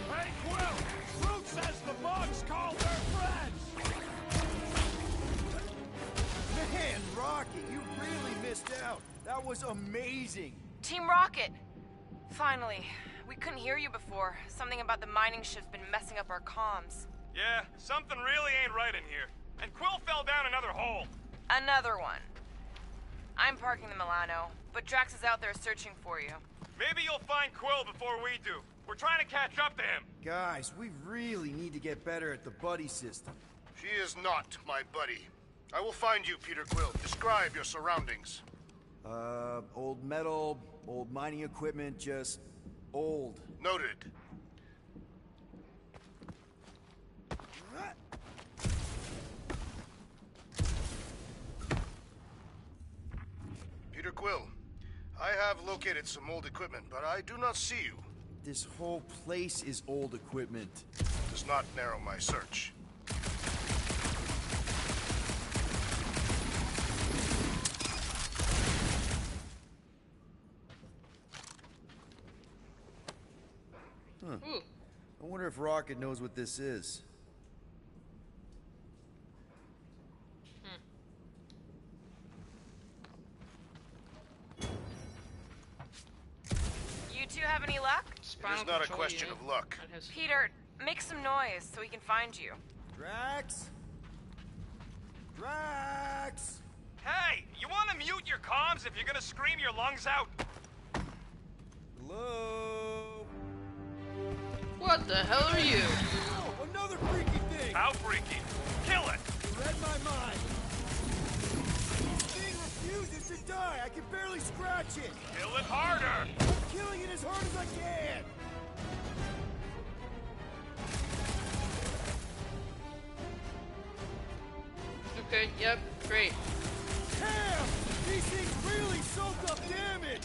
Hey, Quill! Groot says the bugs called their friends! Man, Rocky, you really missed out. That was amazing. Team Rocket! Finally. We couldn't hear you before. Something about the mining ship's been messing up our comms. Yeah, something really ain't right in here. And Quill fell down another hole. Another one. I'm parking the Milano, but Drax is out there searching for you. Maybe you'll find Quill before we do. We're trying to catch up to him. Guys, we really need to get better at the buddy system. She is not my buddy. I will find you, Peter Quill. Describe your surroundings. Old metal, old mining equipment, just old. Noted. Peter Quill, I have located some old equipment, but I do not see you. This whole place is old equipment. Does not narrow my search. Huh. Ooh. I wonder if Rocket knows what this is. You two have any luck? It is not a question of luck. Peter, make some noise so we can find you. Drax? Drax! Hey, you want to mute your comms if you're gonna scream your lungs out? Hello? What the hell are you? Oh, another freaky thing! How freaky? Kill it! You read my mind. This thing refuses to die. I can barely scratch it. Kill it harder! I'm killing it as hard as I can. Okay, yep, great. Damn! These things really soak up damage.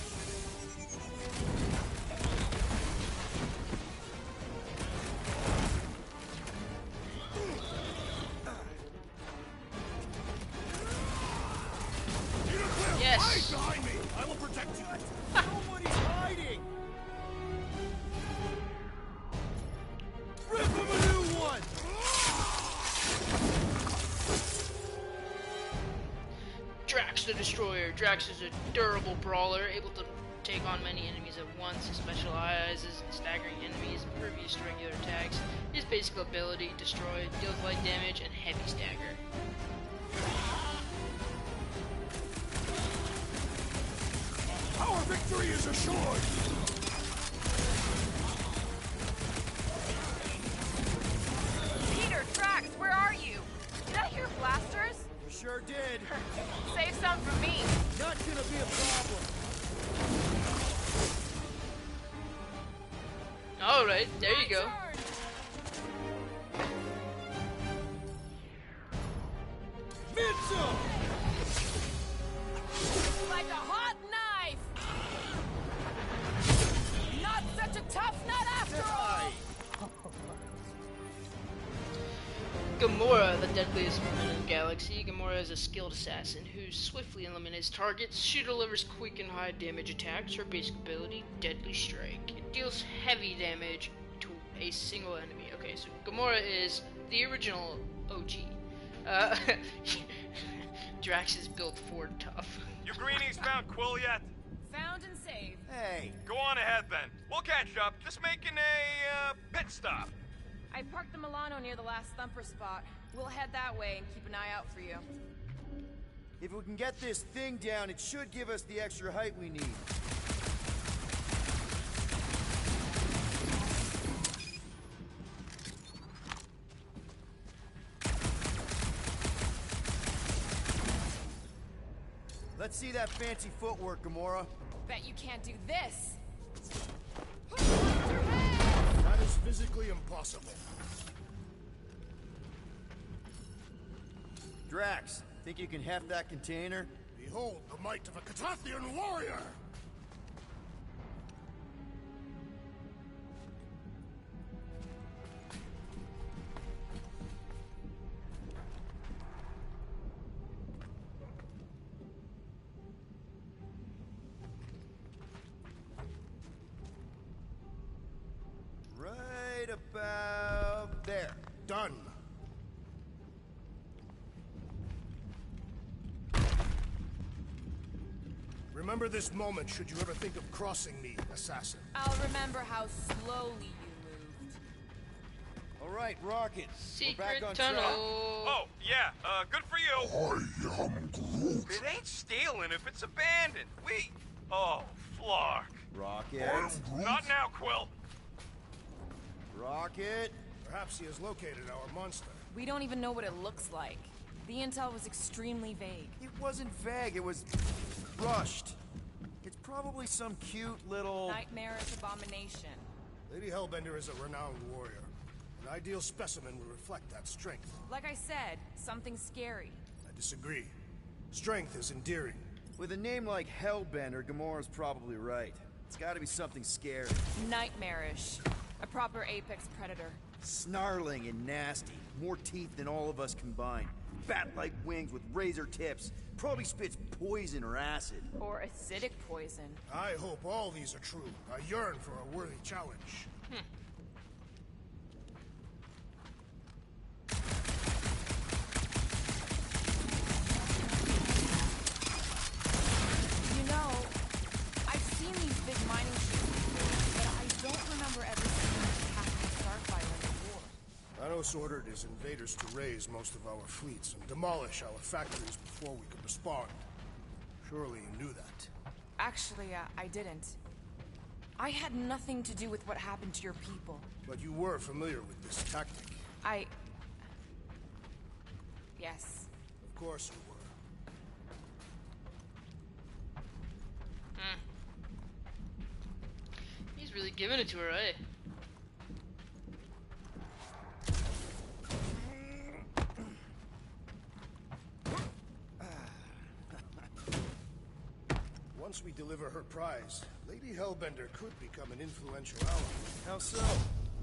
Yes! Behind me! I will protect you! Nobody's hiding. Drax the Destroyer. Drax is a durable brawler, able to take on many enemies at once. He specializes in staggering enemies, impervious to regular attacks. His basic ability, Destroy, deals light damage and heavy stagger. Our victory is assured! Peter, Drax, where are you? Did I hear blasters? You sure did. Save some for me. Not gonna be a problem. Alright, there you go. Mitchell! Like a hot knife! Not such a tough nut after all! Gamora, the deadliest woman in the galaxy. Gamora is a skilled assassin who swiftly eliminates targets. She delivers quick and high damage attacks. Her basic ability, Deadly Strike. It deals heavy damage to a single enemy. Okay, so Gamora is the original OG. Drax is built for tough. You greenies found Quill yet? Found and saved. Hey, Go on ahead then. We'll catch up. Just making a pit stop. I parked the Milano near the last thumper spot. We'll head that way and keep an eye out for you. if we can get this thing down, it should give us the extra height we need. Let's see that fancy footwork, Gamora. Bet you can't do this. That is physically impossible. Drax, think you can heft that container? Behold the might of a Catathian warrior! Right about there. Done. Remember this moment should you ever think of crossing me, assassin. I'll remember how slowly you moved. All right, Rocket. We're back Secret on tunnel. track. Oh, yeah, good for you. I am Groot. It ain't stealing if it's abandoned. Oh, Flark. Rocket. I am Groot. Not now, Quill. Rocket. Perhaps he has located our monster. We don't even know what it looks like. The intel was extremely vague. It wasn't vague, it was rushed. It's probably some cute little... Nightmarish abomination. Lady Hellbender is a renowned warrior. An ideal specimen would reflect that strength. Like I said, something scary. I disagree. Strength is endearing. With a name like Hellbender, Gamora's probably right. It's gotta be something scary. Nightmarish. A proper apex predator. Snarling and nasty. More teeth than all of us combined. Bat-like wings with razor tips. Probably spits poison or acid. Or acidic poison. I hope all these are true. I yearn for a worthy challenge. You know, I've seen these big mining ships before, but I don't remember ever seeing Captain Starfire in the war. Thanos ordered his invaders to raise most of our fleets and demolish our factories before we could respond. Surely you knew that. Actually, I didn't. I had nothing to do with what happened to your people. But you were familiar with this tactic. Yes. Of course you were. He's really giving it to her, eh? Once we deliver her prize, Lady Hellbender could become an influential ally. How so?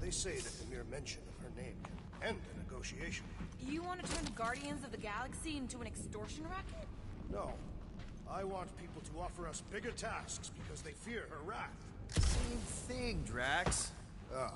They say that the mere mention of her name can end a negotiation. You want to turn the Guardians of the Galaxy into an extortion racket? No. I want people to offer us bigger tasks because they fear her wrath. Same thing, Drax. Ah.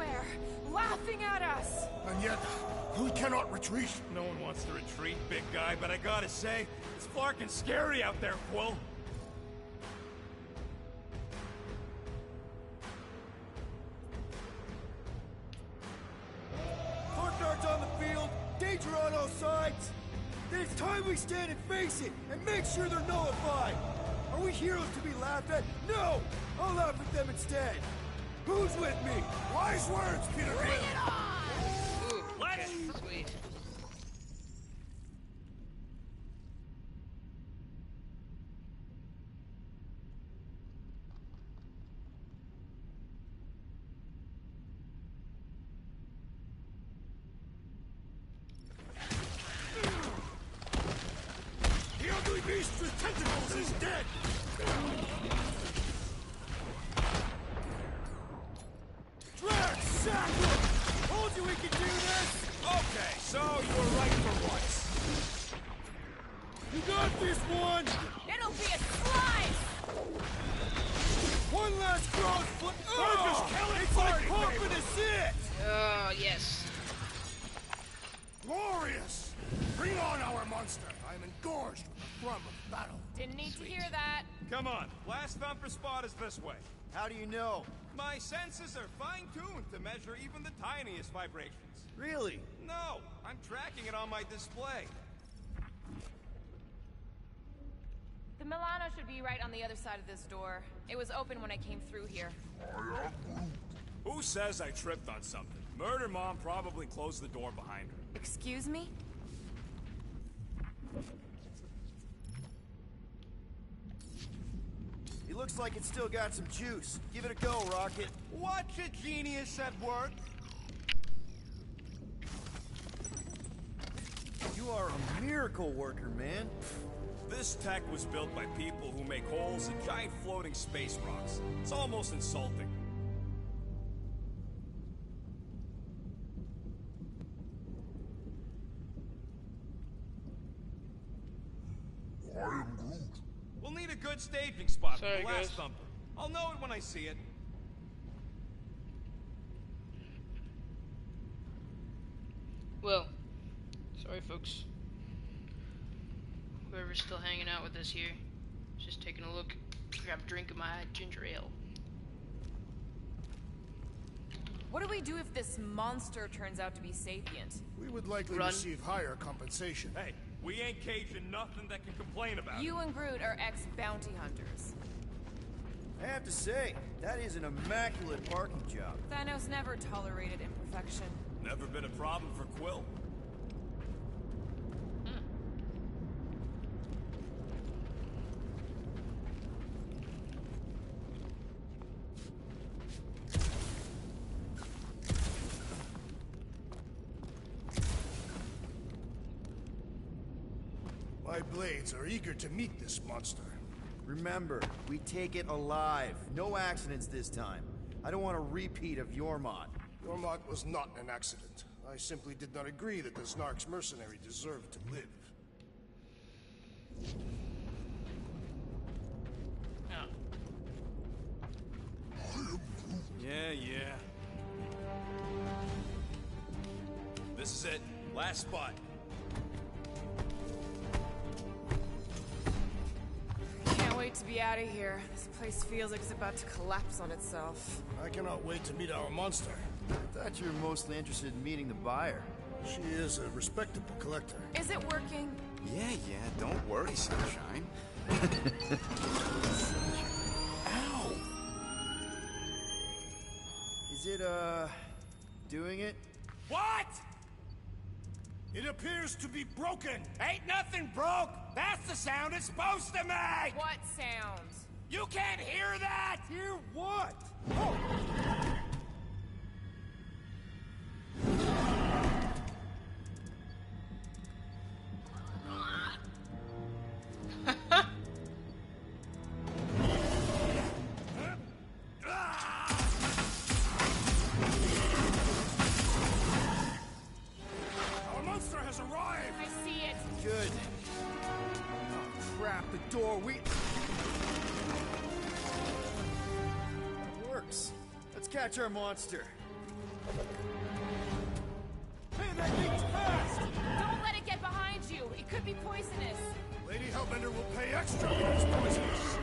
everywhere, laughing at us. And yet, we cannot retreat. No one wants to retreat, big guy, but I gotta say, it's fucking scary out there, Quill. Courtyard's on the field, danger on all sides. Then it's time we stand and face it, and make sure they're nullified. Are we heroes to be laughed at? No! I'll laugh at them instead. Who's with me? Wise words, Peter Quill. Ooh, okay, sweet. The ugly beast with tentacles is dead! Drax, Sackler! Told you we could do this! Okay, so you were right for once. You got this one! It'll be a slice! One last cross foot! Just kill it, it's like party pumping favor. a sit! Oh, yes. Glorious! Bring on our monster! I am engorged with the thrum of battle. Didn't need to hear that. Come on, last thumper spot is this way. How do you know? My senses are fine-tuned to measure even the tiniest vibrations. Really? No, I'm tracking it on my display. The Milano should be right on the other side of this door. It was open when I came through here. Who says I tripped on something? Murder Mom probably closed the door behind her. Excuse me? It looks like it's still got some juice. Give it a go, Rocket. Watch a genius at work. You are a miracle worker, man. This tech was built by people who make holes in giant floating space rocks. It's almost insulting. I am Groot. We'll need a good staging spot for Sorry, the last guys. thumper. I'll know it when I see it. Well, sorry, folks. Whoever's still hanging out with us here, just taking a look, grab a drink of my ginger ale. What do we do if this monster turns out to be sapient? We would likely Run. receive higher compensation. Hey, we ain't caging nothing that can complain about it. You and Groot are ex-bounty hunters. I have to say, that is an immaculate parking job. Thanos never tolerated imperfection. Never been a problem for Quill. My blades are eager to meet this monster. Remember, we take it alive. No accidents this time. I don't want a repeat of Yormont. Yormont was not an accident. I simply did not agree that the Snark's mercenary deserved to live. Yeah. Yeah. This is it. Last spot. Can't wait to be out of here. This place feels like it's about to collapse on itself. I cannot wait to meet our monster. I thought you were mostly interested in meeting the buyer. She is a respectable collector. Is it working? Yeah, don't worry, Sunshine. Ow! Is it, doing it? What? It appears to be broken. Ain't nothing broke. That's the sound it's supposed to make. What sounds? You can't hear that. Hear what? Our monster has arrived. I see it. Good. Oh, crap, the door, That works. Let's catch our monster. Man, that thing's fast! Don't let it get behind you. It could be poisonous. Lady Hellbender will pay extra for this poisonous.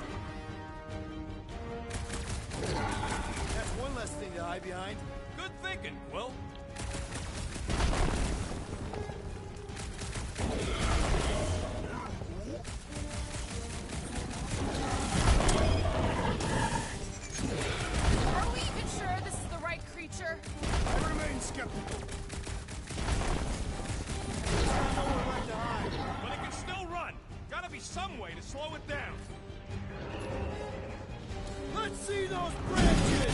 That's one less thing to hide behind. Good thinking, Quill. Are we even sure this is the right creature? I remain skeptical. But it can still run. Gotta be some way to slow it down. Let's see those branches!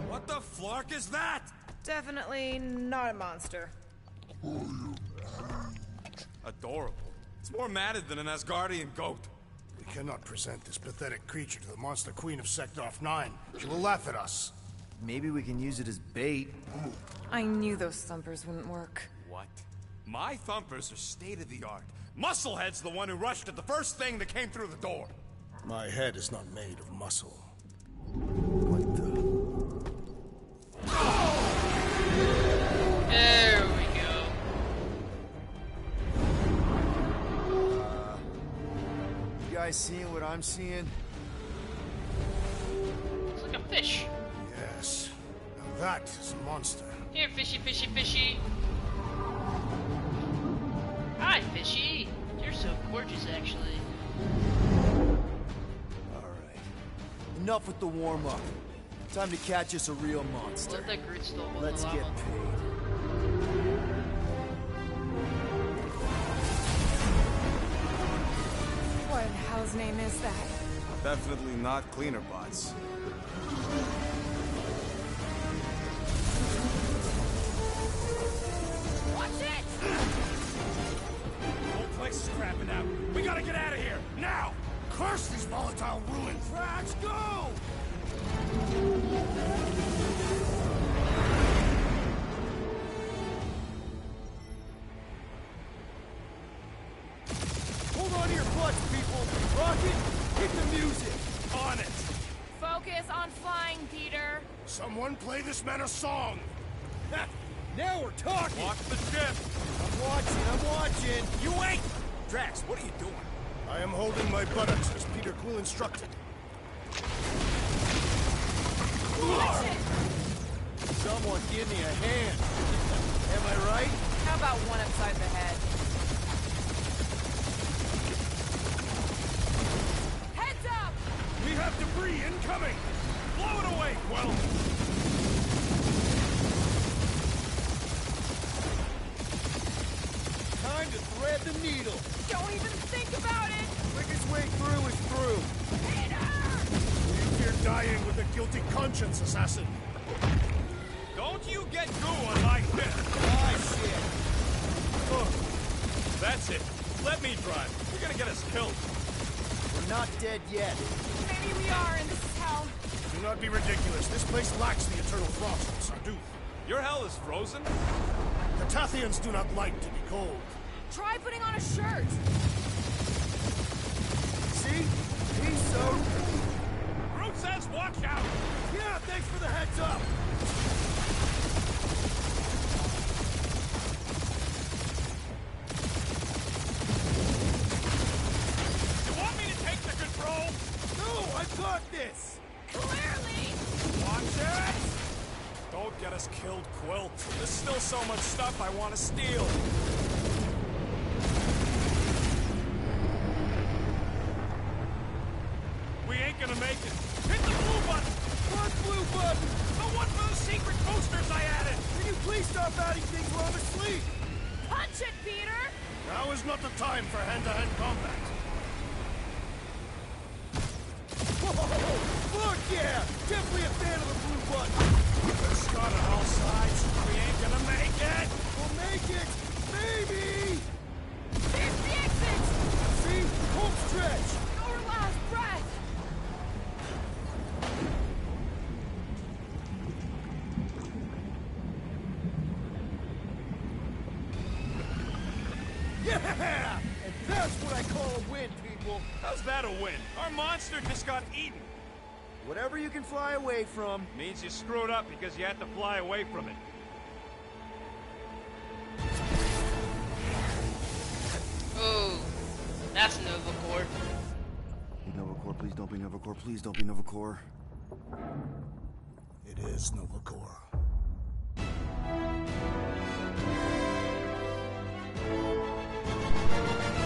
What the flark is that? Definitely not a monster. Adorable. It's more matted than an Asgardian goat. We cannot present this pathetic creature to the Monster Queen of Seknarf 9. She will laugh at us. Maybe we can use it as bait. I knew those thumpers wouldn't work. What? My thumpers are state-of-the-art. Musclehead's the one who rushed at the first thing that came through the door. My head is not made of muscle. What the... There we go. You guys seeing what I'm seeing? It's like a fish. Yes. Now that is a monster. Here, fishy, fishy, fishy. Hi, fishy. You're so gorgeous, actually. Alright. Enough with the warm-up. Time to catch us a real monster. Let that Groot still hold Let's the get lava. paid. What in hell's name is that? Definitely not cleaner bots. Watch it! The whole place is crapping out. We gotta get out of here, now! Curse these volatile ruins! Drax, go! Hold on to your butts, people! Rocket, hit the music! On it! Focus on flying, Peter. Someone play this man a song! Ha! Now we're talking! Watch the ship! I'm watching! You wait! Drax, what are you doing? I am holding my buttocks as Peter Quill instructed. Watch it! Someone give me a hand! Am I right? How about one upside the head? Heads up! We have debris incoming! Blow it away, Quill! Time to thread the needle! Don't even think about it! Quickest way through is through! Peter! You're dying with a guilty conscience, assassin. Don't you get goo on my ship! Ah, shit! That's it. Let me drive. You're gonna get us killed. We're not dead yet. Maybe we are, and this is hell. Do not be ridiculous. This place lacks the eternal frost of Sarduth. Your hell is frozen? The Tathians do not like to be cold. Try putting on a shirt. See? He's so... Groot says watch out! Yeah, thanks for the heads up! You want me to take the control? No, I've got this! Clearly! Watch it! Don't get us killed, Quill. There's still so much stuff I want to steal. We ain't gonna make it. Hit the blue button! What blue button? The one for the secret boosters I added! Can you please stop adding things while I'm asleep? Punch it, Peter! Now is not the time for hand-to-hand combat. Whoa! Look, yeah! Definitely a fan of the blue button! There's Scott on all sides. We ain't gonna make it! We'll make it! Maybe! There's the exit! See? Home stretch! Your last breath! Yeah! And that's what I call a win! equal. How's that a win? Our monster just got eaten. Whatever you can fly away from. Means you screwed up because you had to fly away from it. Oh, that's Nova Corps. Hey, Nova Corps, please don't be Nova Corps. Please don't be Nova Corps. It is Nova Corps.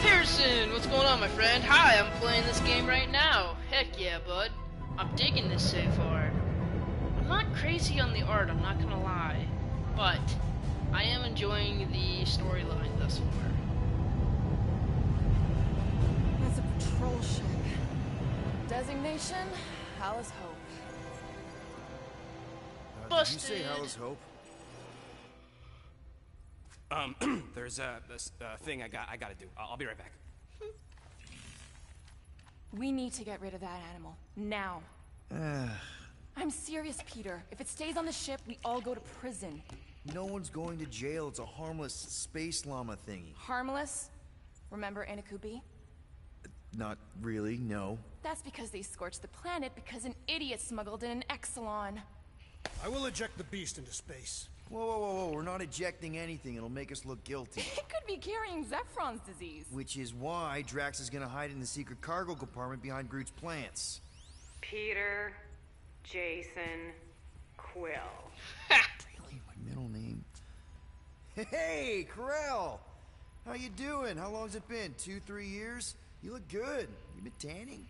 Pearson, what's going on, my friend? Hi, I'm playing this game right now. Heck yeah, bud. I'm digging this so far. I'm not crazy on the art, I'm not gonna lie, but I am enjoying the storyline thus far. That's a patrol ship. Designation, Hallis Hope. Busted. Did you say Hallis Hope? There's this thing I gotta do. I'll be right back. We need to get rid of that animal. Now. I'm serious, Peter. If it stays on the ship, we all go to prison. No one's going to jail. It's a harmless space llama thingy. Harmless? Remember Inakubi? Not really, no. That's because they scorched the planet because an idiot smuggled in an Exelon. I will eject the beast into space. Whoa, whoa, whoa, whoa. We're not ejecting anything. It'll make us look guilty. It could be carrying Zephron's disease. Which is why Drax is gonna hide in the secret cargo compartment behind Groot's plants. Peter, Jason, Quill. Really? My middle name? Hey, Corell! How you doing? How long's it been? 2-3 years? You look good. You been tanning?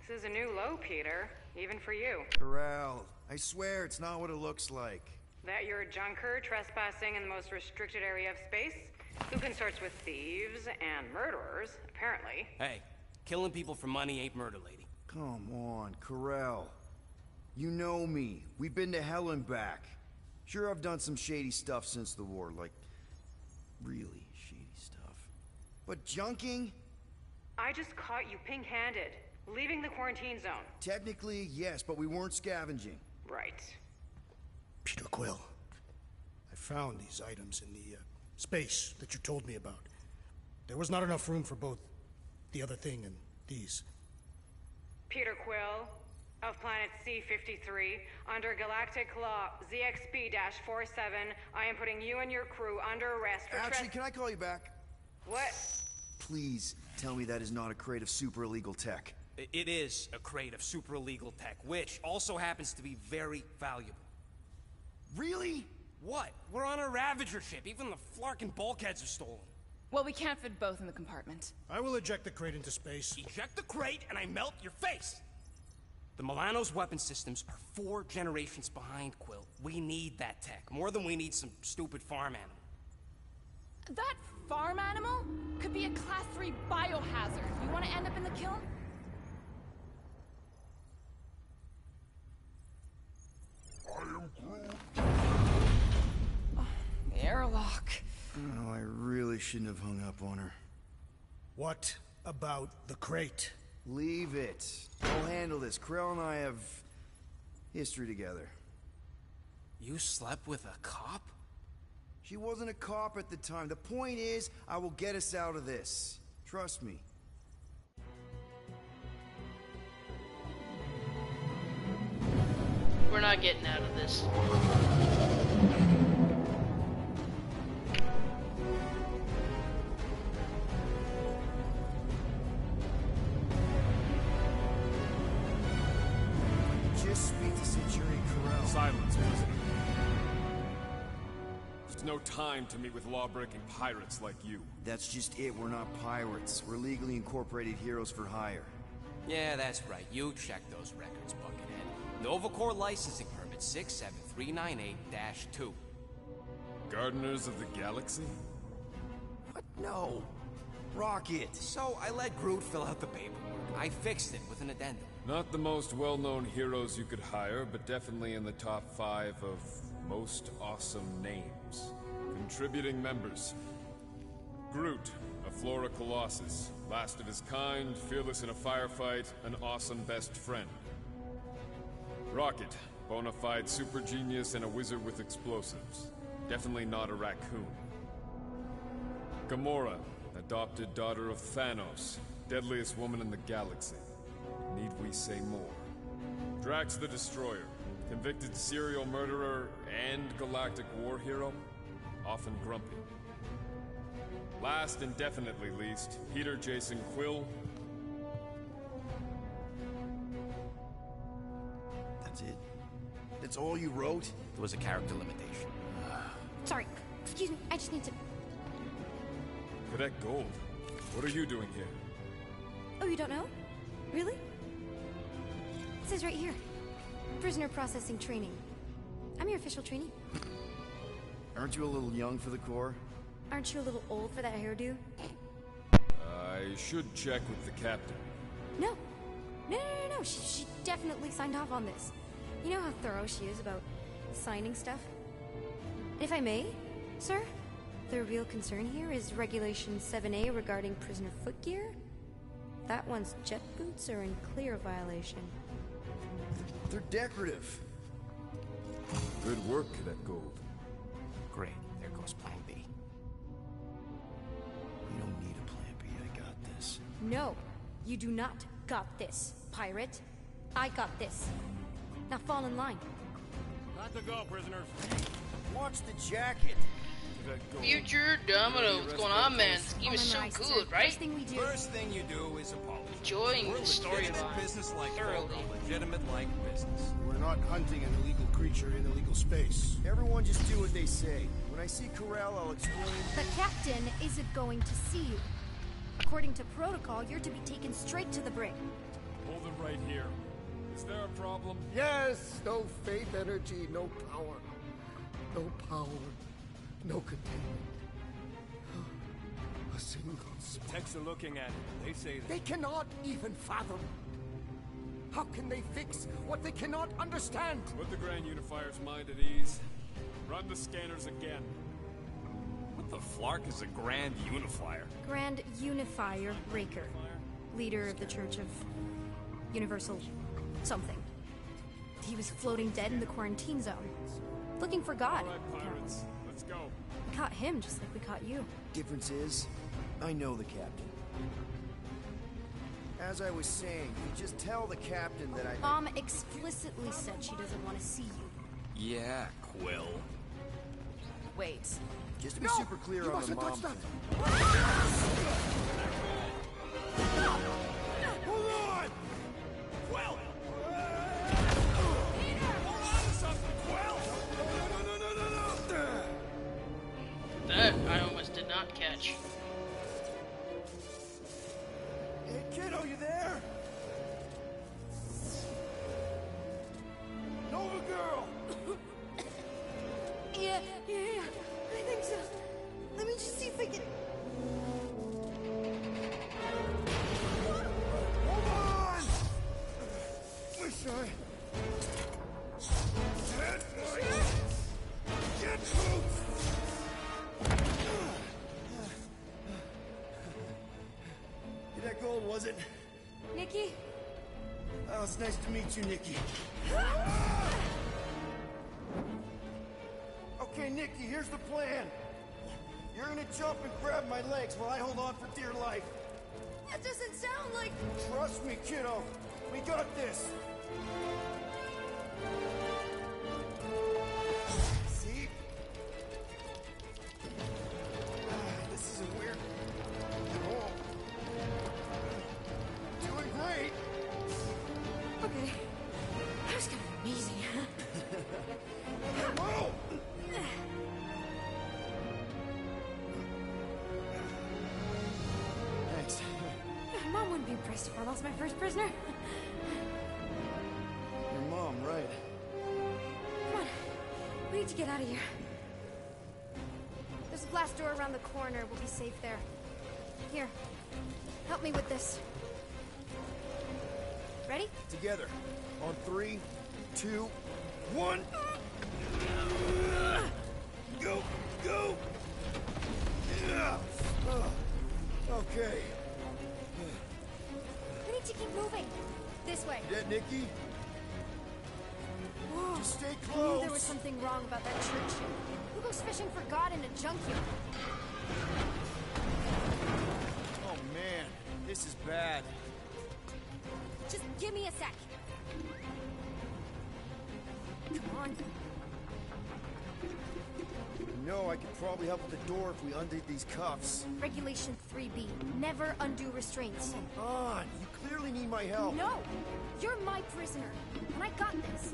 This is a new low, Peter. Even for you. Corell, I swear it's not what it looks like. That you're a junker trespassing in the most restricted area of space? Who consorts with thieves and murderers, apparently. Hey, killing people for money ain't murder, lady. Come on, Corell. You know me. We've been to hell and back. Sure, I've done some shady stuff since the war, like really shady stuff. But junking? I just caught you pink-handed, leaving the quarantine zone. Technically, yes, but we weren't scavenging. Right. Peter Quill, I found these items in the space that you told me about. There was not enough room for both the other thing and these. Peter Quill, of planet C-53, under Galactic Law ZXP-47, I am putting you and your crew under arrest for Actually, can I call you back? What? Please tell me that is not a crate of super illegal tech. It is a crate of super illegal tech, which also happens to be very valuable. Really? What? We're on a Ravager ship. Even the Flarkin bulkheads are stolen. Well, we can't fit both in the compartment. I will eject the crate into space. Eject the crate and I melt your face! The Milano's weapon systems are 4 generations behind, Quill. We need that tech, more than we need some stupid farm animal. That farm animal could be a Class 3 biohazard. You want to end up in the kiln? I am Groot. Oh, the airlock. Oh, I really shouldn't have hung up on her. What about the crate? Leave it. I'll handle this. Krell and I have history together. You slept with a cop? She wasn't a cop at the time. The point is, I will get us out of this. Trust me. We're not getting out of this. Just speak to Centurion Corell. Silence, prisoner. There's no time to meet with law-breaking pirates like you. That's just it. We're not pirates. We're legally incorporated heroes for hire. Yeah, that's right. You check those records, Buckethead. Nova Corps licensing permit 67398-2. Gardeners of the Galaxy? What? No. Rocket. So I let Groot fill out the paperwork. I fixed it with an addendum. Not the most well-known heroes you could hire, but definitely in the top 5 of most awesome names. Contributing members. Groot, a Flora Colossus. Last of his kind, fearless in a firefight, an awesome best friend. Rocket, bona fide super genius and a wizard with explosives. Definitely not a raccoon. Gamora, adopted daughter of Thanos. Deadliest woman in the galaxy. Need we say more? Drax the Destroyer. Convicted serial murderer and galactic war hero. Often grumpy. Last and definitely least, Peter Jason Quill. That's it? That's all you wrote? There was a character limitation. Sorry, excuse me, I just need to... Cadet Gold, what are you doing here? Oh, you don't know? Really? It says right here. Prisoner processing training. I'm your official trainee. Aren't you a little young for the Corps? Aren't you a little old for that hairdo? I should check with the captain. No. No. She definitely signed off on this. You know how thorough she is about signing stuff? If I may, sir, the real concern here is Regulation 7A regarding prisoner footgear. That one's jet boots are in clear violation. They're decorative. Good work, Cadet Gold. Great, there goes Plan B. You don't need a Plan B, I got this. No, you do not got this, pirate. I got this. Now fall in line. Got to go, prisoners. Watch the jacket. Future Domino, what's going on, man? This game is so good, right? First thing you do is apologize. Enjoying the Legitimate storyline business like thoroughly. legitimate like business. We're not hunting an illegal creature in illegal space. Everyone just do what they say. When I see Corral, I'll explain. The captain isn't going to see you. According to protocol, you're to be taken straight to the brig. Hold it right here. Is there a problem? Yes, no faith energy, no power. No power, no containment. A single spark. Techs are looking at it. They say that. They cannot even fathom. How can they fix what they cannot understand? Put the Grand Unifier's mind at ease. Run the scanners again. What the flark is a Grand Unifier? Grand Unifier Raker, leader of the Church of Universal something. He was floating dead in the quarantine zone, looking for God. All right, pirates, let's go. We caught him just like we caught you. Difference is, I know the captain. As I was saying, you just tell the captain that I... Mom explicitly said she doesn't want to see you. Yeah, Quill. Wait. Just to be super clear you on the mustn't mom touch that. thing. Hold on! Quill! That I almost did not catch. Hey, kiddo, you there? Nova girl! Yeah, I think so. Let me just see if I can... Hold on! Wish I... Get boots! That gold, was it? Nikki? Oh, it's nice to meet you, Nikki. Okay, Nikki, here's the plan. You're gonna jump and grab my legs while I hold on for dear life. That doesn't sound like... Trust me, kiddo. We got this. See? This isn't weird at all. Doing great. Okay. That was kind of amazing. Whoa! Thanks. Mom wouldn't be impressed if I lost my first prisoner. Your mom, right? Come on. We need to get out of here. There's a glass door around the corner. We'll be safe there. Here. Help me with this. Ready? Together. On 3, 2, 1. Go! Go! Yeah. Okay. We need to keep moving. This way. You dead, Nikki? Whoa. Just stay I close. knew there was something wrong about that church. Who goes fishing for God in a junkyard? Oh, man. This is bad. Just give me a sec. Come on. No, I could probably help with the door if we undid these cuffs. Regulation 3B. Never undo restraints. Come on, you clearly need my help. No! You're my prisoner, and I got this.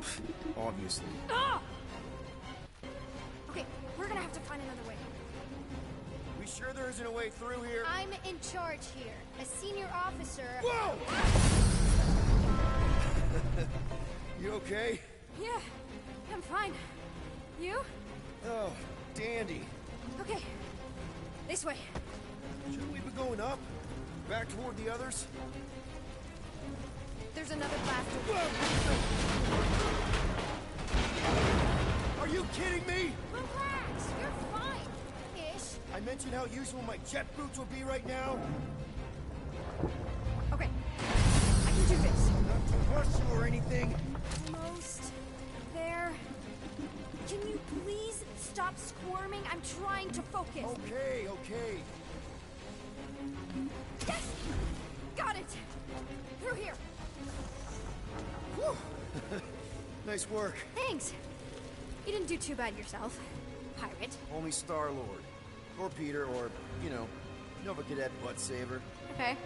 Obviously. Ah! Okay, we're gonna have to find another way. We sure there isn't a way through here? I'm in charge here. A senior officer... Whoa! You okay? Yeah, I'm fine. You? Oh, dandy. Okay, this way. Shouldn't we be going up? Back toward the others? There's another blast door. Are you kidding me? Relax, you're fine. Ish. I mentioned how useful my jet boots would be right now. Okay, I can do this. Not to rush you or anything. Almost there. Can you please stop squirming? I'm trying to focus. Okay, okay. Yes! Got it! Through here. Whew. Nice work. Thanks. You didn't do too bad yourself, pirate. Only Star-Lord. Or Peter, or, you know, Nova Cadet butt saver. Okay.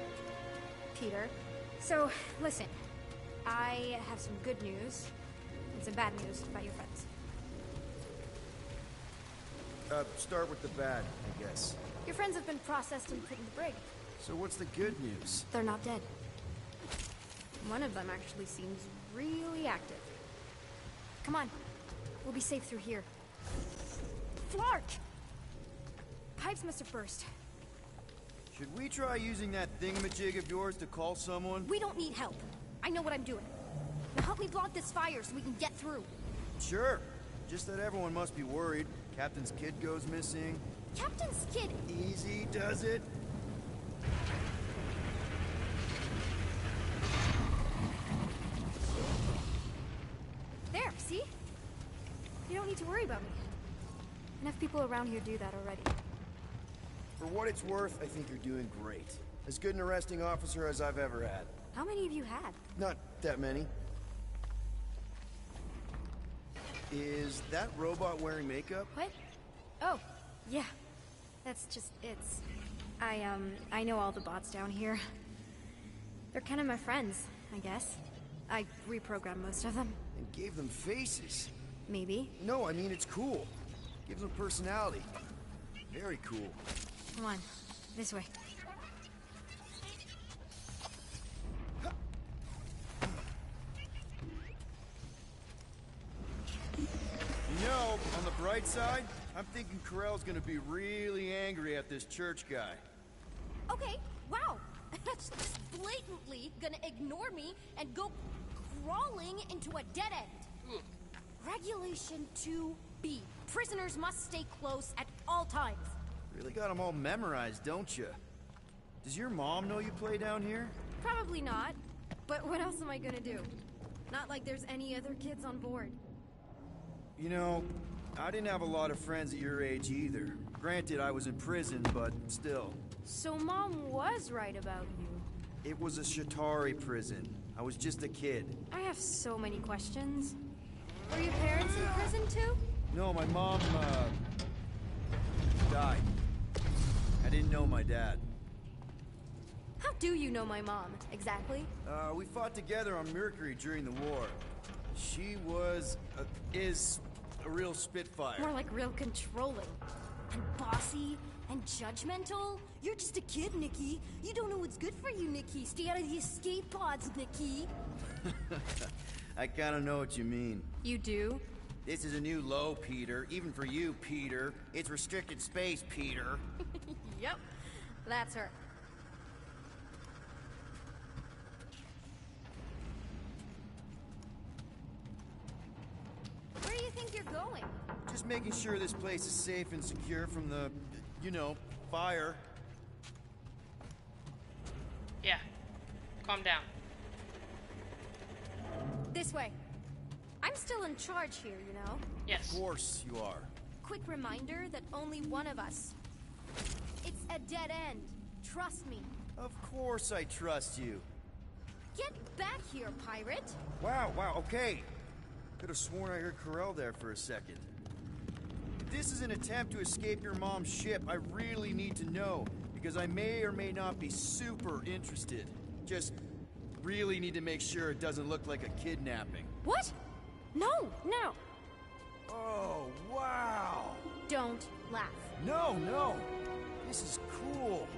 Peter. So, listen. I have some good news and some bad news about your friends. Start with the bad, I guess. Your friends have been processed and put in the brig. So what's the good news? They're not dead. One of them actually seems really active. Come on. We'll be safe through here. Flark! Pipes must have burst. Should we try using that thingamajig of yours to call someone? We don't need help. I know what I'm doing. Now help me block this fire so we can get through. Sure. Just that everyone must be worried. Captain's kid goes missing. Captain's kid? Easy does it. There, see? You don't need to worry about me. Enough people around here do that already. For what it's worth, I think you're doing great. As good an arresting officer as I've ever had. How many have you had? Not that many. Is that robot wearing makeup? What? Oh, yeah. That's just, I know all the bots down here. They're kind of my friends, I guess. I reprogrammed most of them. And gave them faces. Maybe. No, I mean it's cool. Gives them personality. Very cool. Come on, this way. You know, on the bright side, I'm thinking Corell's gonna be really angry at this church guy. Okay, wow. That's just blatantly gonna ignore me and go crawling into a dead end. Regulation 2B. Prisoners must stay close at all times. Really got them all memorized, don't you? Does your mom know you play down here? Probably not. But what else am I gonna do? Not like there's any other kids on board. You know, I didn't have a lot of friends at your age either. Granted, I was in prison, but still. So Mom was right about you. It was a Shatari prison. I was just a kid. I have so many questions. Were your parents in prison too? No, my mom, died. I didn't know my dad. How do you know my mom, exactly? We fought together on Mercury during the war. She was, is a real spitfire. More like real controlling. And bossy and judgmental. You're just a kid, Nikki. You don't know what's good for you, Nikki. Stay out of the escape pods, Nikki. I kinda know what you mean. You do? This is a new low, Peter. Even for you, Peter. It's restricted space, Peter. Yep. That's her. Where do you think you're going? Just making sure this place is safe and secure from the, you know, fire. Yeah. Calm down. This way. I'm still in charge here, you know? Yes. Of course you are. Quick reminder that only one of us. It's a dead end. Trust me. Of course I trust you. Get back here, pirate! Wow, okay. Could have sworn I heard Corell there for a second. If this is an attempt to escape your mom's ship, I really need to know, because I may or may not be super interested. Just really need to make sure it doesn't look like a kidnapping. What? No! Oh, wow! Don't laugh. No! This is cool.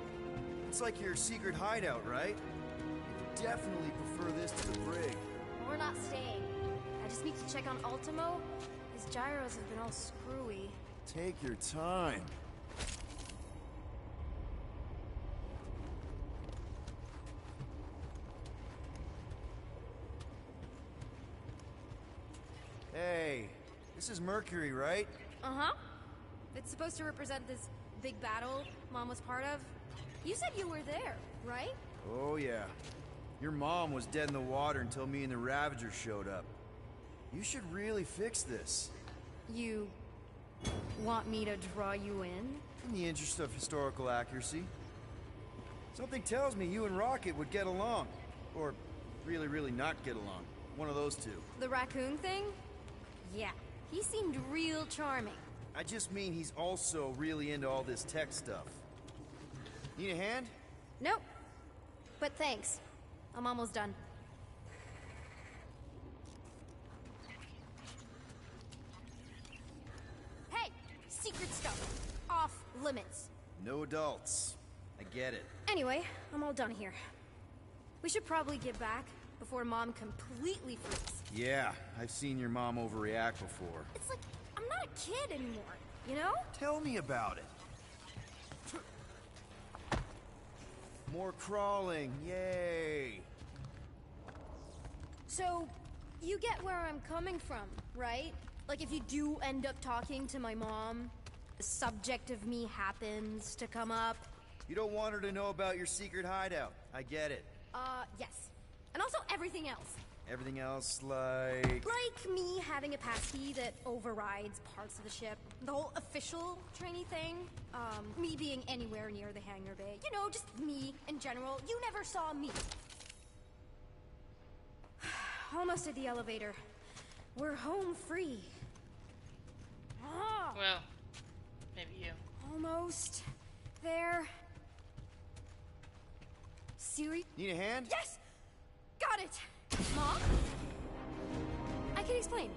It's like your secret hideout, right? You definitely prefer this to the brig. We're not staying. I just need to check on Ultimo. His gyros have been all screwy. Take your time. Hey, this is Mercury, right? Uh-huh. It's supposed to represent this big battle Mom was part of. You said you were there, right? Oh, yeah. Your mom was dead in the water until me and the Ravager showed up. You should really fix this. You want me to draw you in? In the interest of historical accuracy. Something tells me you and Rocket would get along. Or really not get along. One of those two. The raccoon thing? Yeah, he seemed real charming. I just mean he's also really into all this tech stuff. Need a hand? Nope. But thanks. I'm almost done. Hey! Secret stuff. Off limits. No adults. I get it. Anyway, I'm all done here. We should probably get back before Mom completely freaks. Yeah, I've seen your mom overreact before. It's like, I'm not a kid anymore, you know? Tell me about it. More crawling, yay! So, you get where I'm coming from, right? Like if you do end up talking to my mom, the subject of me happens to come up. You don't want her to know about your secret hideout. I get it. Yes. And also everything else. Everything else, like... Like me having a passkey that overrides parts of the ship. The whole official trainee thing. Me being anywhere near the hangar bay. You know, just me in general. You never saw me. Almost at the elevator. We're home free. Ah, Well, maybe you. almost there. Siri? Need a hand? Yes! Got it! Mom? I can explain.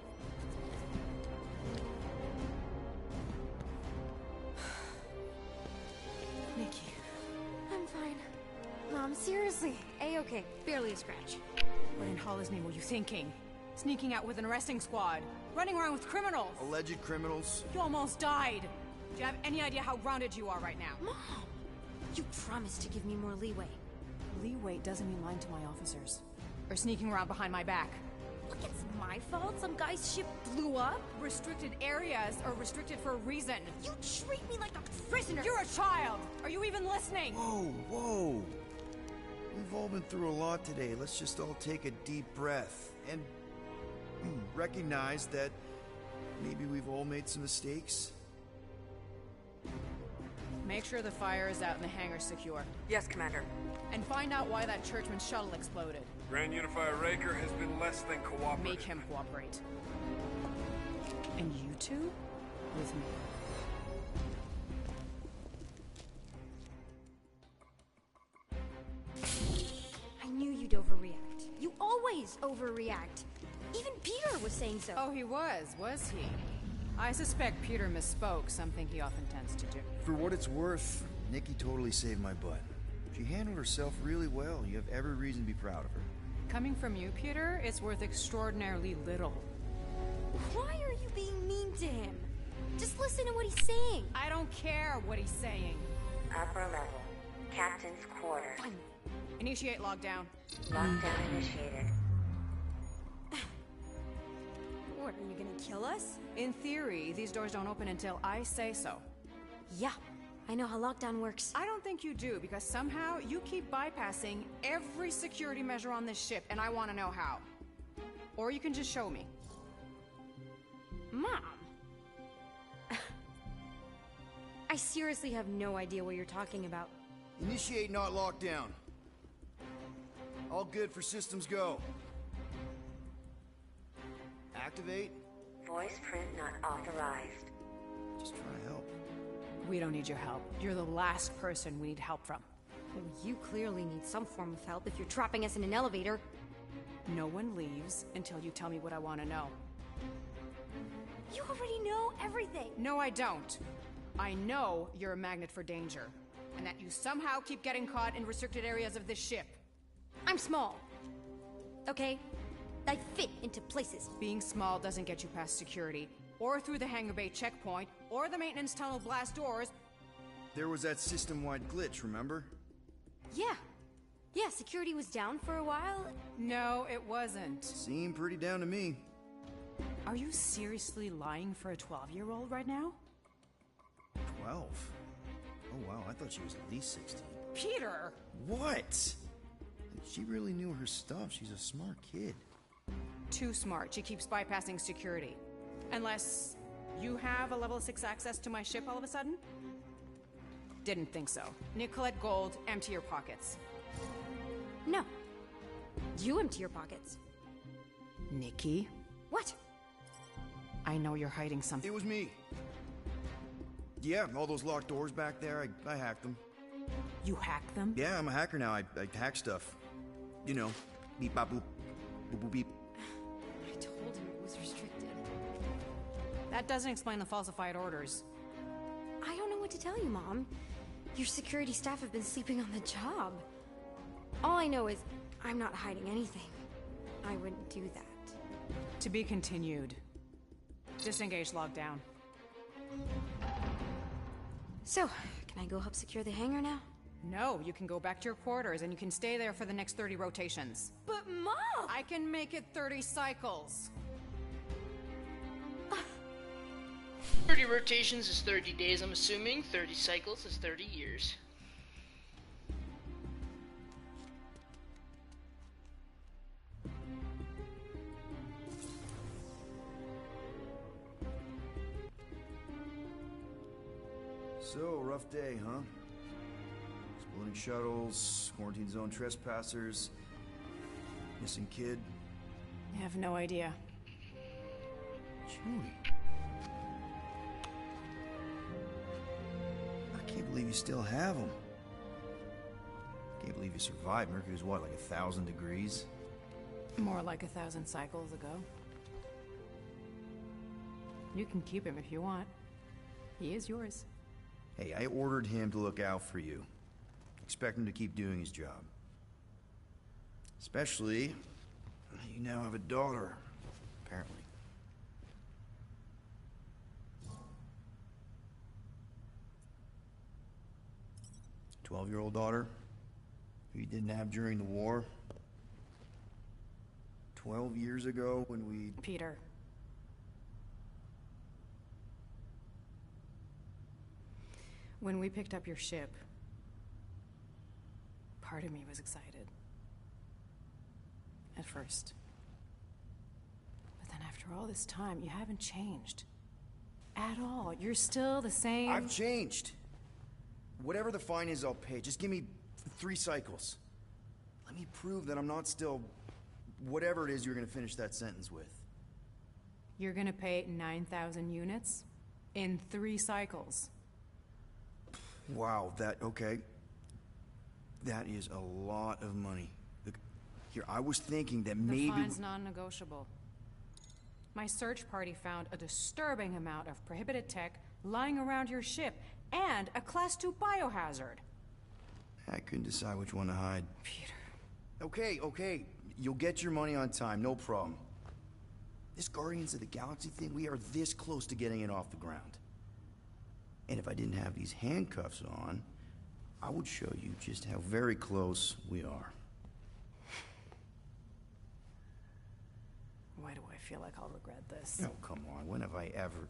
Nikki. I'm fine. Mom, seriously. A-okay. Barely a scratch. What in Hollis' name were you thinking? Sneaking out with an arresting squad? Running around with criminals? Alleged criminals? You almost died. Do you have any idea how grounded you are right now? Mom! You promised to give me more leeway. Leeway doesn't mean lying to my officers. Or sneaking around behind my back. Look, it's my fault some guy's ship blew up. Restricted areas are restricted for a reason. You treat me like a prisoner. You're a child! Are you even listening? Whoa. We've all been through a lot today. Let's just all take a deep breath and recognize that maybe we've all made some mistakes. Make sure the fire is out and the hangar's secure. Yes, Commander. And find out why that churchman's shuttle exploded. Grand Unifier Raker has been less than cooperative. Make him cooperate. And you two? With me. I knew you'd overreact. You always overreact. Even Peter was saying so. Oh, he was he? I suspect Peter misspoke, something he often tends to do. For what it's worth, Nikki totally saved my butt. She handled herself really well. You have every reason to be proud of her. Coming from you, Peter, it's worth extraordinarily little. Why are you being mean to him? Just listen to what he's saying. I don't care what he's saying. Upper level. Captain's quarters. Fine. Initiate lockdown. Lockdown initiated. What, are you gonna kill us? In theory, these doors don't open until I say so. Yeah, I know how lockdown works. I don't think you do, because somehow you keep bypassing every security measure on this ship, and I want to know how. Or you can just show me. Mom! I seriously have no idea what you're talking about. Initiate not lockdown. All good for systems go. Activate. Voice print not authorized. Just try to help. We don't need your help. You're the last person we need help from. Well, you clearly need some form of help if you're trapping us in an elevator. No one leaves until you tell me what I want to know. You already know everything! No, I don't. I know you're a magnet for danger, and that you somehow keep getting caught in restricted areas of this ship. I'm small. Okay? I fit into places. Being small doesn't get you past security, or through the hangar bay checkpoint, or the maintenance tunnel blast doors. There was that system-wide glitch, remember? Yeah. Yeah, security was down for a while. No, it wasn't. Seemed pretty down to me. Are you seriously lying for a 12-year-old right now? 12? Oh wow, I thought she was at least 16. Peter! What? She really knew her stuff. She's a smart kid. Too smart. She keeps bypassing security. Unless you have a level 6 access to my ship all of a sudden? Didn't think so. Nicolette Gold, empty your pockets. No. You empty your pockets. Nikki? What? I know you're hiding something. It was me. Yeah, all those locked doors back there, I hacked them. You hacked them? Yeah, I'm a hacker now. I hack stuff. You know, beep bop boop, boop boop beep. I told him it was restricted. That doesn't explain the falsified orders. I don't know what to tell you, Mom. Your security staff have been sleeping on the job. All I know is I'm not hiding anything. I wouldn't do that. To be continued. Disengage lockdown. So, can I go help secure the hangar now? No, you can go back to your quarters and you can stay there for the next 30 rotations. But Mom! I can make it 30 cycles. 30 rotations is 30 days, I'm assuming. 30 cycles is 30 years. So, rough day, huh? Exploding shuttles, quarantine zone trespassers, missing kid. I have no idea. Chewie. I can't believe you still have them. Can't believe you survived. Mercury's what, like 1,000 degrees? More like 1,000 cycles ago. You can keep him if you want. He is yours. Hey, I ordered him to look out for you. Expect him to keep doing his job. Especially, you now have a daughter, apparently. 12-year-old daughter, who you didn't have during the war. 12 years ago when we... Peter. When we picked up your ship, part of me was excited. At first. But then after all this time, you haven't changed. At all. You're still the same... I've changed. Whatever the fine is, I'll pay. Just give me 3 cycles. Let me prove that I'm not still... whatever it is you're gonna finish that sentence with. You're gonna pay 9,000 units? In 3 cycles. Wow, okay. That is a lot of money. Look, here, I was thinking that maybe... The fine's non-negotiable. My search party found a disturbing amount of prohibited tech lying around your ship, and a Class 2 biohazard. I couldn't decide which one to hide. Peter. Okay. You'll get your money on time, no problem. This Guardians of the Galaxy thing, we are this close to getting it off the ground. And if I didn't have these handcuffs on, I would show you just how very close we are. Why do I feel like I'll regret this? Oh, come on. When have I ever...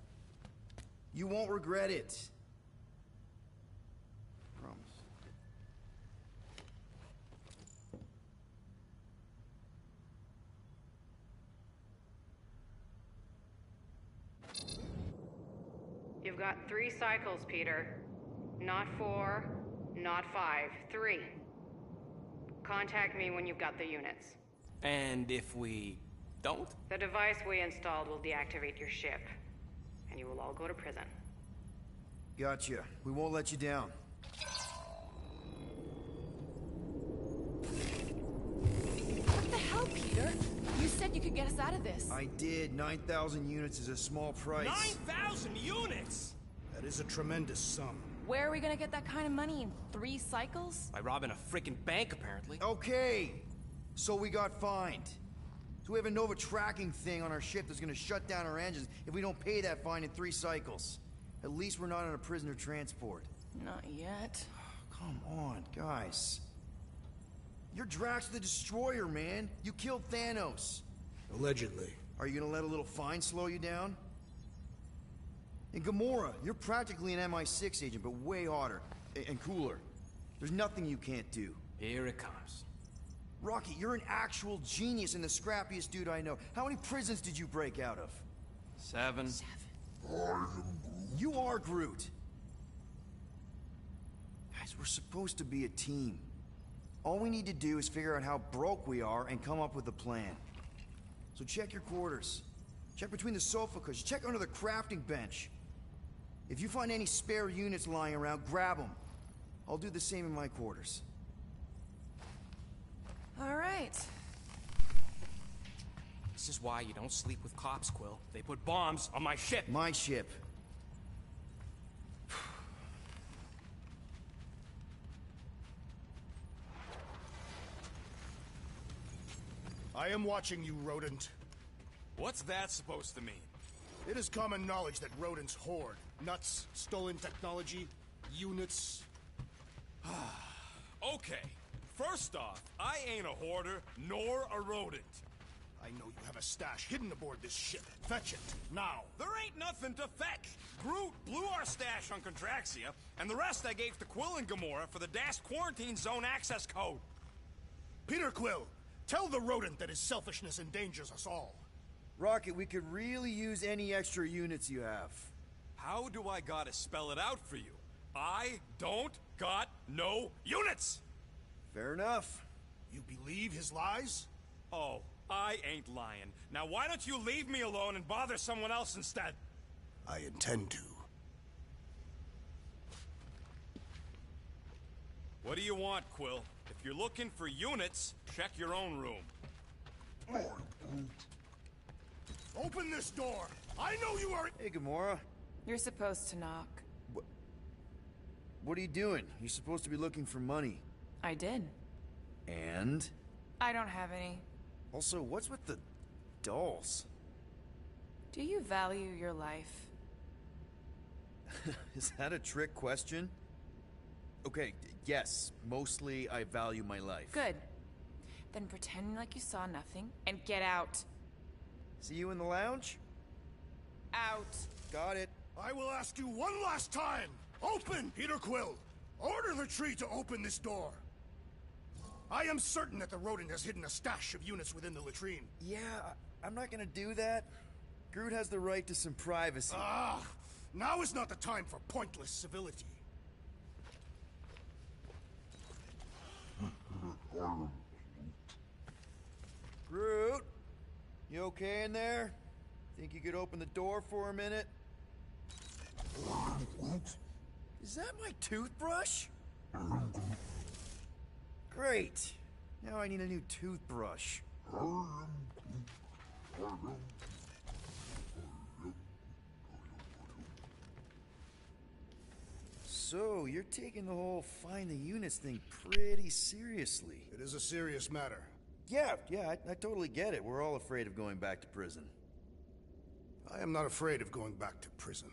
You won't regret it. Promise. You've got 3 cycles, Peter. Not 4, Not 5, 3. Contact me when you've got the units. And if we don't? The device we installed will deactivate your ship, and you will all go to prison. Gotcha. We won't let you down. What the hell, Peter? You said you could get us out of this. I did. 9,000 units is a small price. 9,000 units?! That is a tremendous sum. Where are we gonna get that kind of money in 3 cycles? By robbing a freaking bank, apparently. Okay! So we got fined. So we have a Nova tracking thing on our ship that's gonna shut down our engines if we don't pay that fine in 3 cycles. At least we're not on a prisoner transport. Not yet. Come on, guys. You're Drax the Destroyer, man. You killed Thanos. Allegedly. Are you gonna let a little fine slow you down? And Gamora, you're practically an MI6 agent, but way hotter. And cooler. There's nothing you can't do. Here it comes. Rocky, you're an actual genius and the scrappiest dude I know. How many prisons did you break out of? 7. You are Groot. Guys, we're supposed to be a team. All we need to do is figure out how broke we are and come up with a plan. So check your quarters. Check between the sofa cushions. Check under the crafting bench. If you find any spare units lying around, grab them. I'll do the same in my quarters. All right. This is why you don't sleep with cops, Quill. They put bombs on my ship. My ship. I am watching you, rodent. What's that supposed to mean? It is common knowledge that rodents hoard nuts, stolen technology, units. Okay, first off, I ain't a hoarder, nor a rodent. I know you have a stash hidden aboard this ship. Fetch it, now. There ain't nothing to fetch. Groot blew our stash on Contraxia, and the rest I gave to Quill and Gamora for the DAS quarantine zone access code. Peter Quill, tell the rodent that his selfishness endangers us all. Rocket, we could really use any extra units you have. How do I gotta spell it out for you? I don't got no units! Fair enough. You believe his lies? Oh, I ain't lying. Now why don't you leave me alone and bother someone else instead? I intend to. What do you want, Quill? If you're looking for units, check your own room. Open this door! I know you are— Hey, Gamora. You're supposed to knock. What are you doing? You're supposed to be looking for money. I did. And? I don't have any. Also, what's with the dolls? Do you value your life? Is that a trick question? Okay, yes. Mostly I value my life. Good. Then pretend like you saw nothing and get out. See you in the lounge? Out. Got it. I will ask you one last time! Open, Peter Quill! Order the tree to open this door! I am certain that the rodent has hidden a stash of units within the latrine. Yeah, I'm not gonna do that. Groot has the right to some privacy. Ah! Now is not the time for pointless civility. Groot? You okay in there? Think you could open the door for a minute? Is that my toothbrush? Great. Now I need a new toothbrush. So, you're taking the whole find the units thing pretty seriously. It is a serious matter. Yeah, I totally get it. We're all afraid of going back to prison. I am not afraid of going back to prison.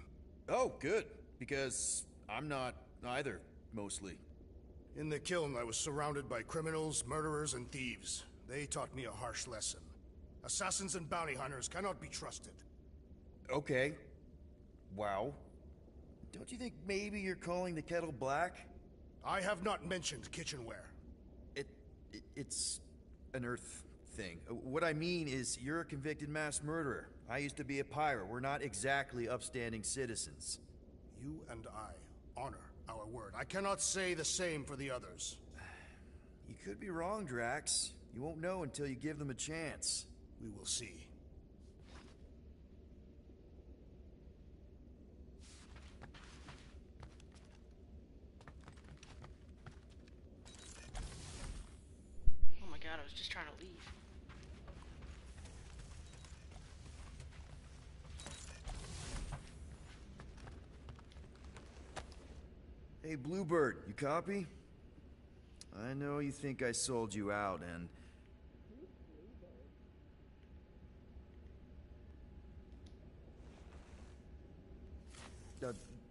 Oh, good. Because I'm not either, mostly. In the kiln, I was surrounded by criminals, murderers, and thieves. They taught me a harsh lesson. Assassins and bounty hunters cannot be trusted. Okay. Wow. Don't you think maybe you're calling the kettle black? I have not mentioned kitchenware. It's an Earth thing. What I mean is, you're a convicted mass murderer. I used to be a pirate. We're not exactly upstanding citizens. You and I honor our word. I cannot say the same for the others. You could be wrong, Drax. You won't know until you give them a chance. We will see. Oh my god, I was just trying to leave. Hey, Bluebird, you copy? I know you think I sold you out, and...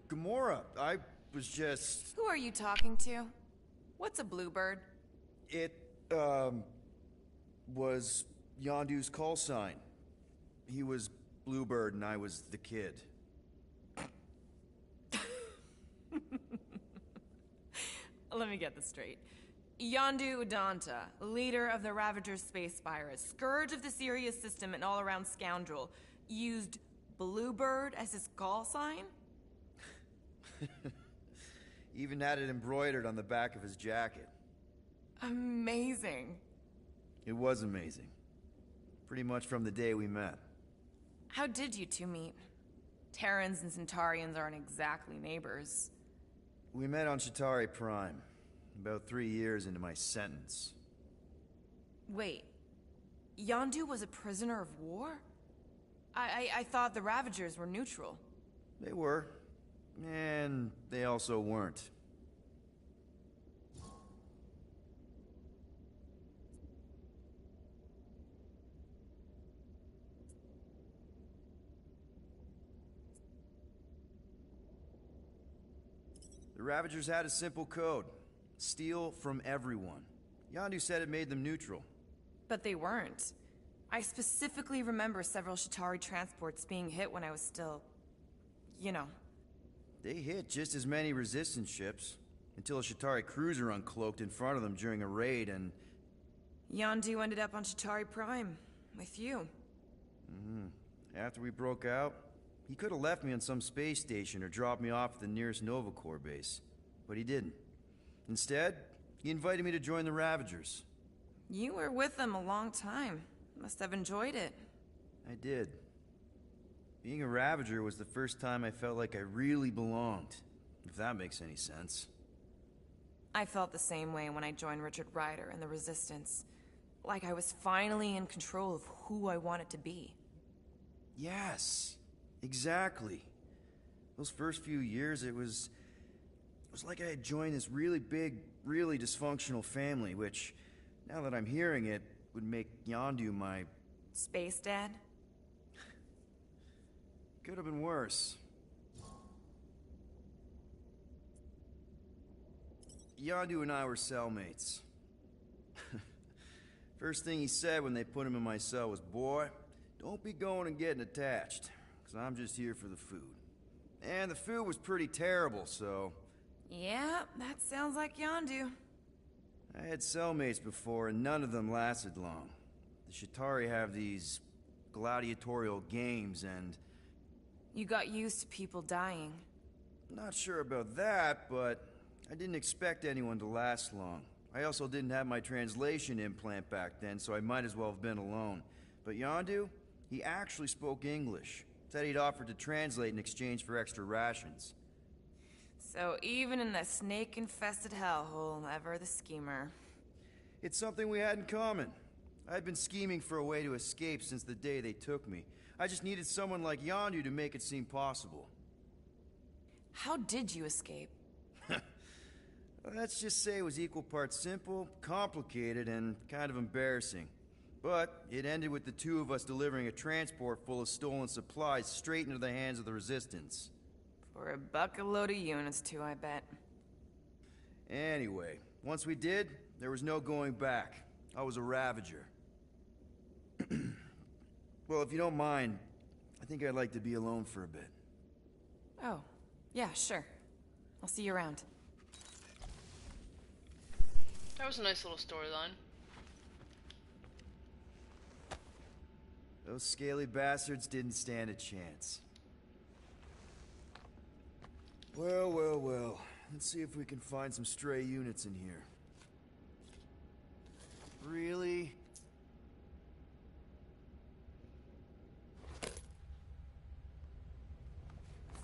Gamora, I was just... Who are you talking to? What's a bluebird? It, was Yondu's call sign. He was Bluebird and I was the kid. Let me get this straight. Yondu Udonta, leader of the Ravager's space virus, scourge of the Sirius system and all-around scoundrel, used Bluebird as his call sign? Even had it embroidered on the back of his jacket. Amazing. It was amazing. Pretty much from the day we met. How did you two meet? Terrans and Centaurians aren't exactly neighbors. We met on Chitauri Prime, about 3 years into my sentence. Wait, Yondu was a prisoner of war? I thought the Ravagers were neutral. They were, and they also weren't. The Ravagers had a simple code. Steal from everyone. Yondu said it made them neutral. But they weren't. I specifically remember several Chitauri transports being hit when I was still... you know. They hit just as many resistance ships, until a Chitauri cruiser uncloaked in front of them during a raid and... Yondu ended up on Chitauri Prime, with you. After we broke out, he could have left me on some space station or dropped me off at the nearest Nova Corps base. But he didn't. Instead, he invited me to join the Ravagers. You were with them a long time. Must have enjoyed it. I did. Being a Ravager was the first time I felt like I really belonged, if that makes any sense. I felt the same way when I joined Richard Rider and the Resistance. Like I was finally in control of who I wanted to be. Yes, exactly. Those first few years, it was like I had joined this really big, really dysfunctional family, which, now that I'm hearing it, would make Yondu my... Space Dad? Could have been worse. Yondu and I were cellmates. First thing he said when they put him in my cell was, "Boy, don't be going and getting attached, because I'm just here for the food." And the food was pretty terrible, so... Yeah, that sounds like Yondu. I had cellmates before, and none of them lasted long. The Chitauri have these gladiatorial games, and... You got used to people dying. Not sure about that, but I didn't expect anyone to last long. I also didn't have my translation implant back then, so I might as well have been alone. But Yondu, he actually spoke English. Said he'd offered to translate in exchange for extra rations. So even in the snake-infested hellhole, ever the schemer. It's something we had in common. I'd been scheming for a way to escape since the day they took me. I just needed someone like Yondu to make it seem possible. How did you escape? Let's just say it was equal parts simple, complicated, and kind of embarrassing. But it ended with the two of us delivering a transport full of stolen supplies straight into the hands of the Resistance. For a bucket load of units too, I bet. Anyway, once we did, there was no going back. I was a Ravager. Well, if you don't mind, I think I'd like to be alone for a bit. Oh, yeah, sure. I'll see you around. That was a nice little storyline. Those scaly bastards didn't stand a chance. Well, well, well. Let's see if we can find some stray units in here. Really?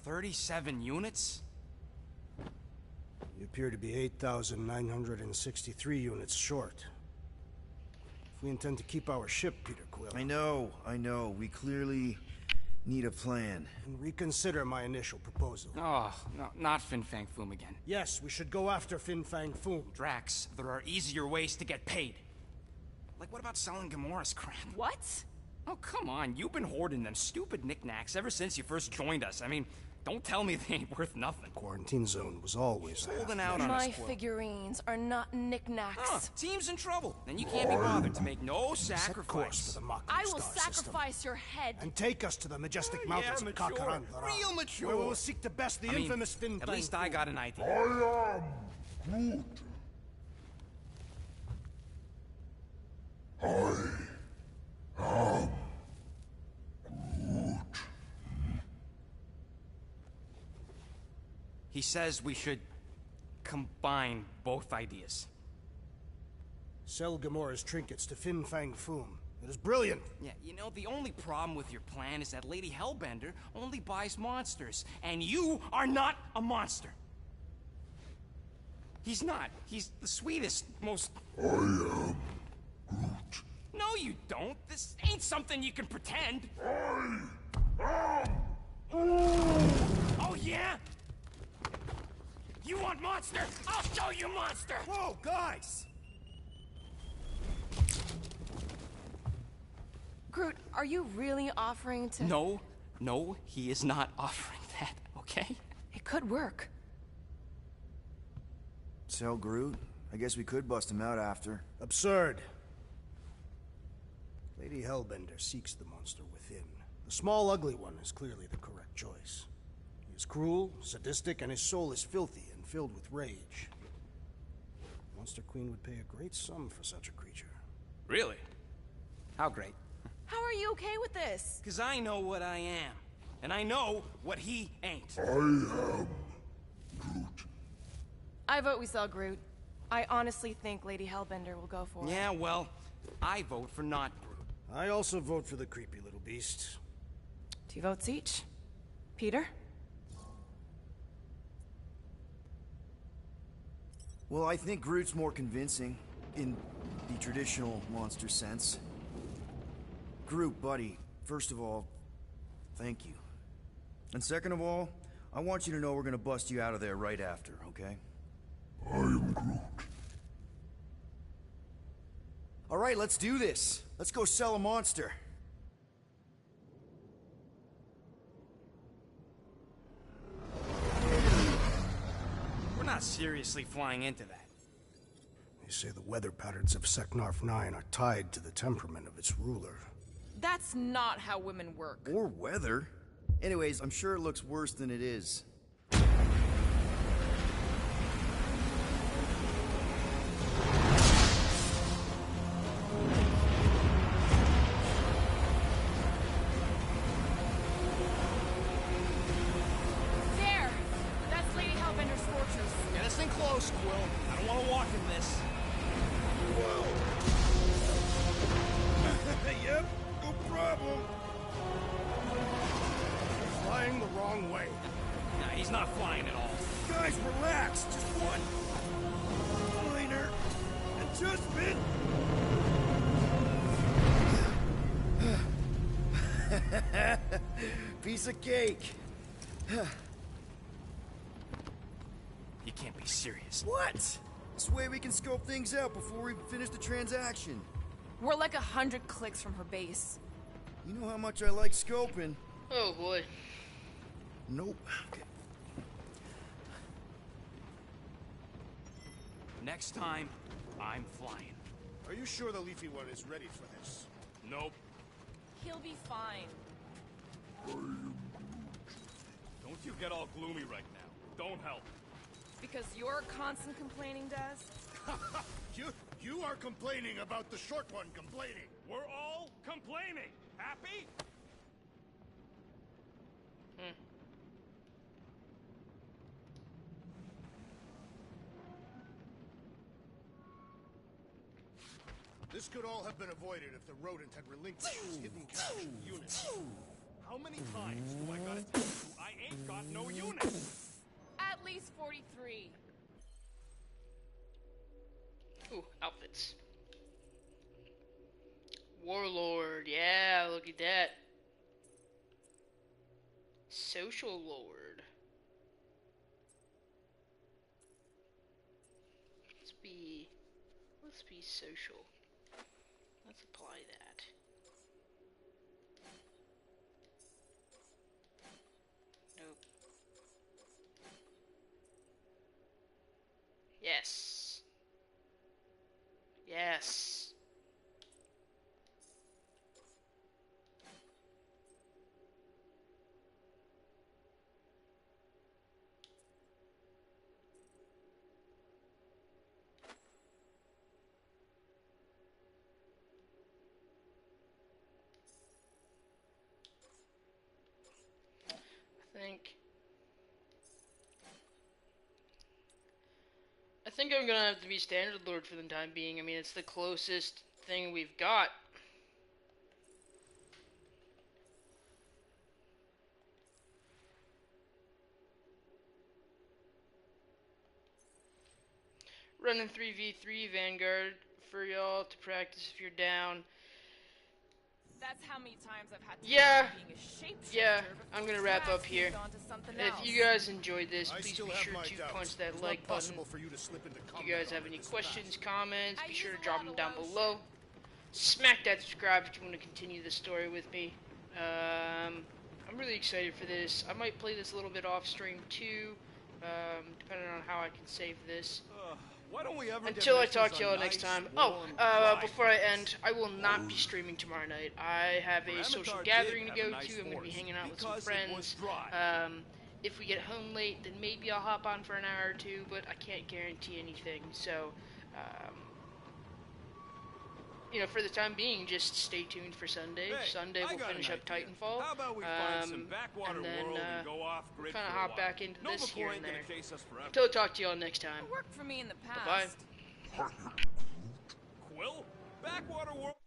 $37 units? You appear to be 8,963 units short. If we intend to keep our ship, Peter Quill... I know. We clearly need a plan. And reconsider my initial proposal. Oh, no, not Fin Fang Foom again. Yes, we should go after Fin Fang Foom. Drax, there are easier ways to get paid. Like, what about selling Gamora's crap? What? Oh, come on. You've been hoarding them stupid knickknacks ever since you first joined us. I mean, don't tell me they ain't worth nothing. Quarantine zone was always holding out on us, My figurines are not knickknacks. Team's in trouble. Then you can't be bothered to make no sacrifice. For the Mako I will Star sacrifice system. your head. And take us to the majestic mountains of mature. Kakaran. Real mature. Where we will seek to best the infamous Fin At Fang least I Foom. got an idea. I am Groot. I am Groot. He says we should combine both ideas. Sell Gamora's trinkets to Fin Fang Foom. It is brilliant. Yeah, you know, the only problem with your plan is that Lady Hellbender only buys monsters, and you are not a monster. He's not. He's the sweetest, most... I am Groot. No, you don't. This ain't something you can pretend. I am Oh, yeah? You want monster? I'll show you monster! Whoa, guys! Groot, are you really offering to... No, he is not offering that, okay? It could work. Sell Groot? I guess we could bust him out after. Absurd. Lady Hellbender seeks the monster within. The small, ugly one is clearly the correct choice. He is cruel, sadistic, and his soul is filthy and filled with rage. Monster Queen would pay a great sum for such a creature. Really? How great? How are you okay with this? Because I know what I am. And I know what he ain't. I am Groot. I vote we sell Groot. I honestly think Lady Hellbender will go for it. Yeah, well, I vote for not Groot. I also vote for the creepy little beast. 2 votes each. Peter? Well, I think Groot's more convincing, in the traditional monster sense. Groot, buddy, first of all, thank you. And second of all, I want you to know we're gonna bust you out of there right after, okay? I am Groot. Alright, let's do this. Let's go sell a monster. We're not seriously flying into that. They say the weather patterns of Seknarf 9 are tied to the temperament of its ruler. That's not how women work. Or weather. Anyways, I'm sure it looks worse than it is. There! That's Lady Hellbender's fortress. Get us in close, Quill. I don't want to walk in this. Yep, no problem. You're flying the wrong way. Nah, he's not flying at all. Guys, relax. Just one minor adjustment. Piece of cake. You can't be serious. What? This way we can scope things out before we finish the transaction. We're like 100 clicks from her base. You know how much I like scoping. Oh boy. Nope. Okay. Next time, I'm flying. Are you sure the Leafy one is ready for this? Nope. He'll be fine. Don't you get all gloomy right now. Don't help. Because your constant complaining does? You are complaining about the short one complaining. We're all complaining. Happy? This could all have been avoided if the rodent had relinquished his hidden cache of units. How many times do I gotta tell you I ain't got no units? At least 43. Ooh, outfits. Warlord, yeah, look at that. Social Lord. Let's be social. Let's apply that. Nope. Yes. Yes. I think I'm gonna have to be Standard Lord for the time being. I mean, it's the closest thing we've got. Running 3v3 Vanguard for y'all to practice if you're down. That's how many times I've had to being a shapeshifter. Yeah, I'm gonna wrap up here. If Else. you guys enjoyed this, please be sure to punch that like button. For you to slip into If you guys have any questions, comments, be sure to drop them down below. Smack that subscribe if you want to continue the story with me. I'm really excited for this. I might play this a little bit off stream too, depending on how I can save this. Why don't we ever Until I talk to y'all next time. Before I end, I will not be streaming tomorrow night. I have a social gathering to go to. I'm going to be hanging out with some friends. If we get home late, then maybe I'll hop on for an hour or two, but I can't guarantee anything. So, you know, for the time being, just stay tuned for Sunday. Hey, Sunday we'll finish up Titanfall. How about we find some backwater and then, world and go off grid kind of for a hop while? back into this Nova here Corps and ain't there. gonna chase us forever. Until I talk to y'all next time. It worked for me in the past. Bye-bye. Quill? Backwater world.